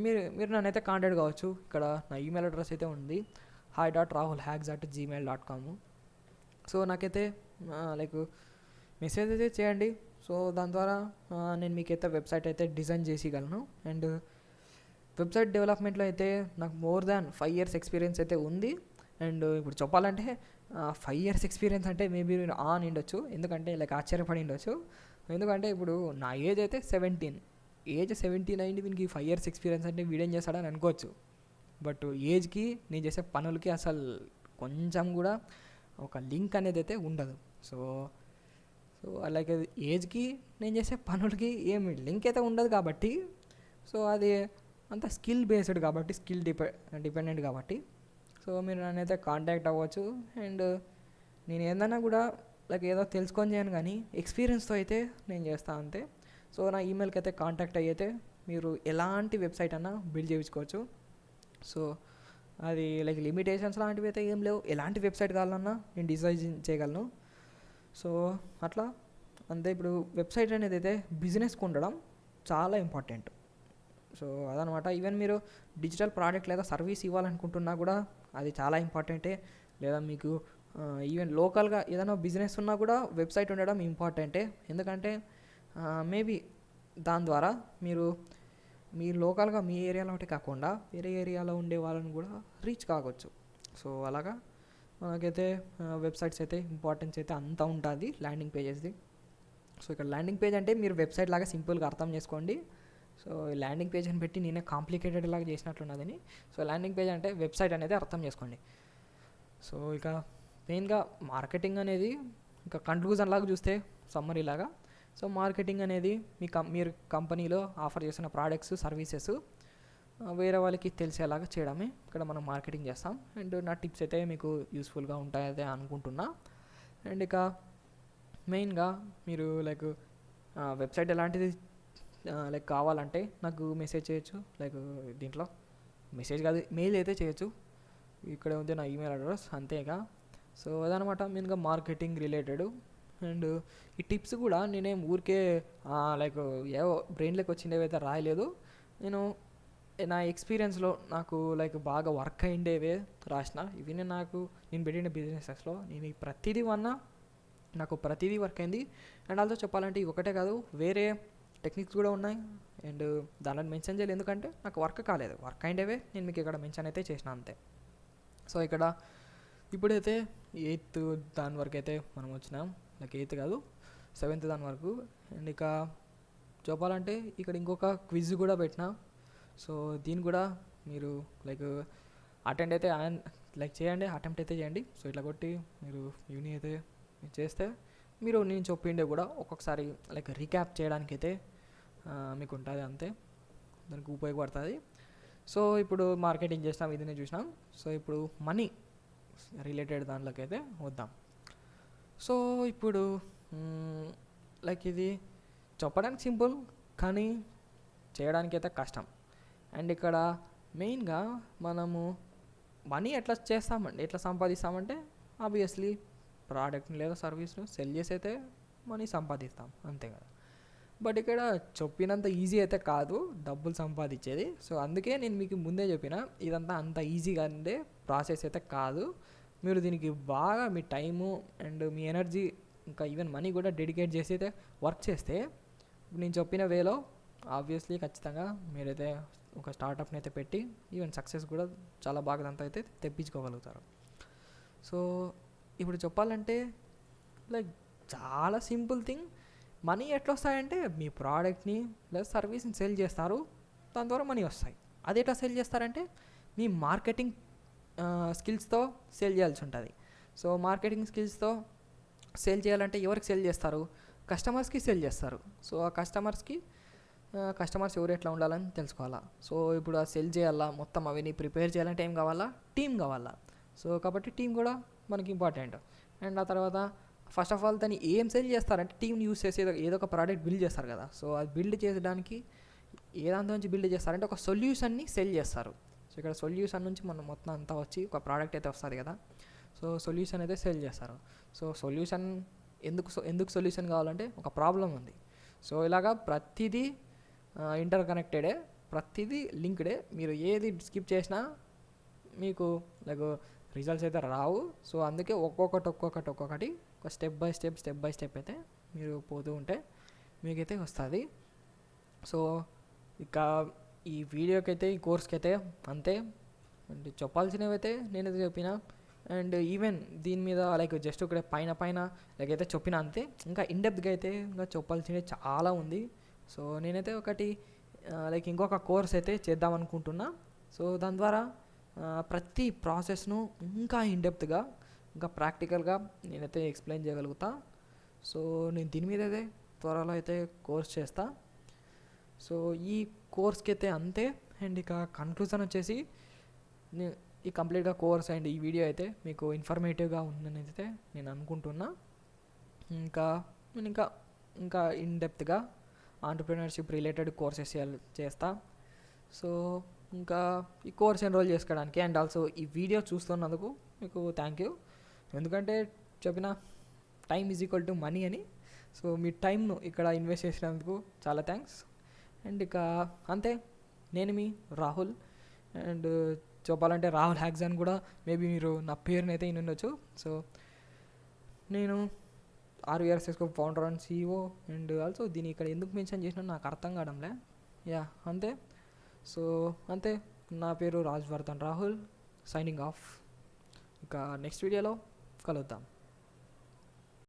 మీరు నన్నైతే కాంటాక్ట్ కావచ్చు. ఇక్కడ నా ఈమెయిల్ అడ్రస్ అయితే ఉంది, hi.rahulhacks@gmail.com. సో నాకైతే మెసేజ్ అయితే చేయండి. సో దాని ద్వారా నేను మీకైతే వెబ్సైట్ అయితే డిజైన్ చేసిగలను. అండ్ వెబ్సైట్ డెవలప్మెంట్లో అయితే నాకు మోర్ దాన్ 5 years ఎక్స్పీరియన్స్ అయితే ఉంది. అండ్ ఇప్పుడు చెప్పాలంటే 5 years ఎక్స్పీరియన్స్ అంటే మేబీ నేను ఆన్ ఉండొచ్చు, ఎందుకంటే ఆశ్చర్యపడి ఉండొచ్చు. ఎందుకంటే ఇప్పుడు నా ఏజ్ అయితే 17 అయింది, వీనికి 5 years ఎక్స్పీరియన్స్ అంటే వీడేం చేస్తాడని అనుకోవచ్చు. బట్ ఏజ్కి నేను చేసే పనులకి అసలు కొంచెం కూడా ఒక లింక్ అనేది అయితే ఉండదు. సో ఏజ్కి నేను చేసే పనులకి ఏమి లింక్ అయితే ఉండదు కాబట్టి, సో అది అంత స్కిల్ బేస్డ్ కాబట్టి, స్కిల్ డిపెండెంట్ కాబట్టి, సో మీరు నన్నైతే కాంటాక్ట్ అవ్వచ్చు. అండ్ నేను ఏదైనా కూడా ఏదో తెలుసుకొని చేయను, కానీ ఎక్స్పీరియన్స్తో అయితే నేను చేస్తాను అంతే. సో నా ఈమెయిల్కి అయితే కాంటాక్ట్ అయితే మీరు ఎలాంటి వెబ్సైట్ అన్నా బిల్డ్ చేయించుకోవచ్చు. సో అది లిమిటేషన్స్ లాంటివి అయితే ఏం లేవు, ఎలాంటి వెబ్సైట్ కావాలన్నా నేను డిజైన్ చేయగలను. సో అట్లా అంతే. ఇప్పుడు వెబ్సైట్ అనేది అయితే బిజినెస్కి ఉండడం చాలా ఇంపార్టెంట్. సో అదనమాట. ఈవెన్ మీరు డిజిటల్ ప్రోడక్ట్ లేదా సర్వీస్ ఇవ్వాలనుకుంటున్నా కూడా అది చాలా ఇంపార్టెంటే. లేదా మీకు ఈవెన్ లోకల్గా ఏదైనా బిజినెస్ ఉన్నా కూడా వెబ్సైట్ ఉండడం ఇంపార్టెంటే. ఎందుకంటే మేబీ దాని ద్వారా మీ లోకల్గా మీ ఏరియాలో ఒకటి కాకుండా వేరే ఏరియాలో ఉండే వాళ్ళని కూడా రీచ్ కావచ్చు. సో అలాగా మనకైతే వెబ్సైట్స్ అయితే ఇంపార్టెన్స్ అయితే అంతా ఉంటుంది ల్యాండింగ్ పేజెస్ది. సో ఇక్కడ ల్యాండింగ్ పేజ్ అంటే మీరు వెబ్సైట్ లాగా సింపుల్గా అర్థం చేసుకోండి. సో ల్యాండింగ్ పేజ్ అని పెట్టి నేనే కాంప్లికేటెడ్ లాగా చేసినట్లున్నదని. సో ల్యాండింగ్ పేజ్ అంటే వెబ్సైట్ అనేది అర్థం చేసుకోండి. సో ఇక మెయిన్గా మార్కెటింగ్ అనేది ఇంకా కంక్లూజన్ లాగా చూస్తే సమ్మరీ లాగా, సో మార్కెటింగ్ అనేది మీరు కంపెనీలో ఆఫర్ చేసిన ప్రోడక్ట్స్, సర్వీసెస్ వేరే వాళ్ళకి తెలిసేలాగా చేయడమే ఇక్కడ మనం మార్కెటింగ్ చేస్తాం. అండ్ నా టిప్స్ అయితే మీకు యూస్ఫుల్గా ఉంటాయని అనుకుంటున్నా. అండ్ ఇక మెయిన్గా మీరు వెబ్సైట్ ఎలాంటిది కావాలంటే నాకు మెసేజ్ చేయొచ్చు. దీంట్లో మెసేజ్ కాదు, మెయిల్ అయితే చేయొచ్చు. ఇక్కడ ఉంది నా ఈమెయిల్ అడ్రస్, అంతేగా. సో అదనమాట మెయిన్గా మార్కెటింగ్ రిలేటెడ్. అండ్ ఈ టిప్స్ కూడా నేనేం ఊరికే ఏవో బ్రెయిన్లోకి వచ్చిండేవి అయితే రాయలేదు. నేను నా ఎక్స్పీరియన్స్లో నాకు బాగా వర్క్ అయ్యేవే రాసిన. ఇవి నేను పెట్టిన బిజినెసెస్లో నేను నాకు ప్రతిదీ వర్క్ అయింది. అండ్ ఆల్సో చెప్పాలంటే ఒకటే కాదు, వేరే టెక్నిక్స్ కూడా ఉన్నాయి. అండ్ దానిలో మెన్షన్ చేయలేదు, ఎందుకంటే నాకు వర్క్ కాలేదు. వర్క్ అయ్యేవే నేను మీకు ఇక్కడ మెన్షన్ అయితే చేసిన అంతే. సో ఇక్కడ ఇప్పుడైతే 8th దాని వరకు అయితే మనం వచ్చినాం. 8th కాదు, 7th దాని వరకు. అండ్ ఇక చెప్పాలంటే ఇక్కడ ఇంకొక క్విజ్ కూడా పెట్టినా. సో దీన్ని కూడా మీరు అటెండ్ అయితే లైక్ చేయండి, అటెంప్ట్ అయితే చేయండి. సో ఇట్లా కొట్టి మీరు యూని అయితే చేస్తే మీరు నేను చెప్పిండే కూడా ఒక్కొక్కసారి లైక్ రీక్యాప్ చేయడానికి అయితే మీకు ఉంటుంది, అంతే దానికి ఉపయోగపడుతుంది. సో ఇప్పుడు మార్కెటింగ్ చేసినాం, ఇది చూసినాం. సో ఇప్పుడు మనీ రిలేటెడ్ దాంట్లోకి అయితే వద్దాం. సో ఇప్పుడు లైక్ ఇది చెప్పడానికి సింపుల్ కానీ చేయడానికి అయితే కష్టం. అండ్ ఇక్కడ మెయిన్గా మనము మనీ ఎట్లా చేస్తామండి, ఎట్లా సంపాదిస్తామంటే ఆబ్వియస్లీ ప్రోడక్ట్ని లేదా సర్వీస్ను సెల్ చేసి అయితే మనీ సంపాదిస్తాం, అంతే కదా. బట్ ఇక్కడ చెప్పినంత ఈజీ అయితే కాదు డబ్బులు సంపాదించేది. సో అందుకే నేను మీకు ముందే చెప్పిన ఇదంతా అంత ఈజీగా ఉండే ప్రాసెస్ అయితే కాదు. మీరు దీనికి బాగా మీ టైము అండ్ మీ ఎనర్జీ ఇంకా ఈవెన్ మనీ కూడా డెడికేట్ చేసి అయితే వర్క్ చేస్తే నేను చెప్పిన వేలో ఆబ్వియస్లీ ఖచ్చితంగా మీరైతే ఒక స్టార్టప్ని అయితే పెట్టి ఈవెన్ సక్సెస్ కూడా చాలా బాగా అంతా అయితే తెప్పించుకోగలుగుతారు. సో ఇప్పుడు చెప్పాలంటే లైక్ చాలా సింపుల్ థింగ్. మనీ ఎట్లా వస్తాయంటే మీ ప్రోడక్ట్ని లేదా సర్వీస్ని సెల్ చేస్తారు, దాని ద్వారా మనీ వస్తాయి. అది ఎట్లా సెల్ చేస్తారంటే మీ మార్కెటింగ్ స్కిల్స్తో సేల్ చేయాల్సి ఉంటుంది. సో మార్కెటింగ్ స్కిల్స్తో సేల్ చేయాలంటే ఎవరికి సేల్ చేస్తారు? కస్టమర్స్కి సేల్ చేస్తారు. సో ఆ కస్టమర్స్ ఎవరు ఎట్లా ఉండాలని తెలుసుకోవాలా. సో ఇప్పుడు ఆ సెల్ చేయాలా, మొత్తం అవన్నీ ప్రిపేర్ చేయాలంటే ఏం కావాలా? టీం కావాలా. సో కాబట్టి టీం కూడా మనకి ఇంపార్టెంట్. అండ్ ఆ తర్వాత ఫస్ట్ ఆఫ్ ఆల్ దాన్ని ఏం సెల్ చేస్తారంటే టీంని యూస్ చేసి ఏదో ఒక ప్రోడక్ట్ బిల్డ్ చేస్తారు కదా. సో అది బిల్డ్ చేయడానికి ఏ దాంతో నుంచి బిల్డ్ చేస్తారంటే ఒక సొల్యూషన్ని సెల్ చేస్తారు. సో ఇక్కడ సొల్యూషన్ నుంచి మనం మొత్తం అంతా వచ్చి ఒక ప్రోడక్ట్ అయితే వస్తుంది కదా. సో సొల్యూషన్ అయితే సెల్ చేస్తారు. సో సొల్యూషన్ ఎందుకు సొల్యూషన్ కావాలంటే ఒక ప్రాబ్లం ఉంది. సో ఇలాగా ప్రతిదీ ఇంటర్ కనెక్టెడే, ప్రతిదీ లింక్డే. మీరు ఏది స్కిప్ చేసినా మీకు లైక్ రిజల్ట్స్ అయితే రావు. సో అందుకే ఒక్కొక్కటి ఒక స్టెప్ బై స్టెప్ అయితే మీరు పోతూ ఉంటే మీకైతే వస్తుంది. సో ఇక ఈ వీడియోకి అయితే ఈ కోర్స్కి అయితే అంతే. అండ్ చెప్పాల్సినవి అయితే నేనైతే చెప్పిన. అండ్ ఈవెన్ దీని మీద లైక్ జస్ట్ ఇక్కడ పైన లైక్ అయితే చెప్పిన అంతే. ఇంకా ఇన్డెప్త్గా అయితే ఇంకా చెప్పాల్సినవి చాలా ఉంది. సో నేనైతే ఒకటి లైక్ ఇంకొక కోర్స్ అయితే చేద్దాం అనుకుంటున్నా. సో దాని ద్వారా ప్రతి ప్రాసెస్ను ఇంకా ఇన్డెప్త్గా ఇంకా ప్రాక్టికల్గా నేనైతే ఎక్స్ప్లెయిన్ చేయగలుగుతా. సో నేను దీని మీద అయితే త్వరలో అయితే కోర్స్ చేస్తా. సో ఈ కోర్స్కి అయితే అంతే. అండ్ ఇక కన్క్లూజన్ వచ్చేసి ఈ కంప్లీట్గా కోర్స్ అండ్ ఈ వీడియో అయితే మీకు ఇన్ఫర్మేటివ్గా ఉందని అయితే నేను అనుకుంటున్నా. ఇంకా ఇన్డెప్త్గా ఆంటర్‌ప్రెన్యూర్‌షిప్ రిలేటెడ్ కోర్సెస్ చేస్తా. సో ఇంకా ఈ కోర్స్ ఎన్రోల్ చేసుకోవడానికి అండ్ ఆల్సో ఈ వీడియో చూస్తున్నందుకు మీకు థ్యాంక్ యూ. ఎందుకంటే చెప్పిన time is equal to money అని. సో మీ టైంను ఇక్కడ ఇన్వెస్ట్ చేసినందుకు చాలా థ్యాంక్స్. అండ్ ఇక అంతే. నేను మీ రాహుల్. అండ్ చెప్పాలంటే రాహుల్ హ్యాక్స్ అని కూడా మేబీ మీరు నా పేరుని అయితే వినుండొచ్చు. సో నేను RVRSSCO founder and CEO. And also దీన్ని ఇక్కడ ఎందుకు మెన్షన్ చేసినా నాకు అర్థం కావడంలే. యా అంతే. సో అంతే. నా పేరు రాజ్వర్ధన్ రాహుల్, సైనింగ్ ఆఫ్. ఇక నెక్స్ట్ వీడియోలో కలుద్దాం.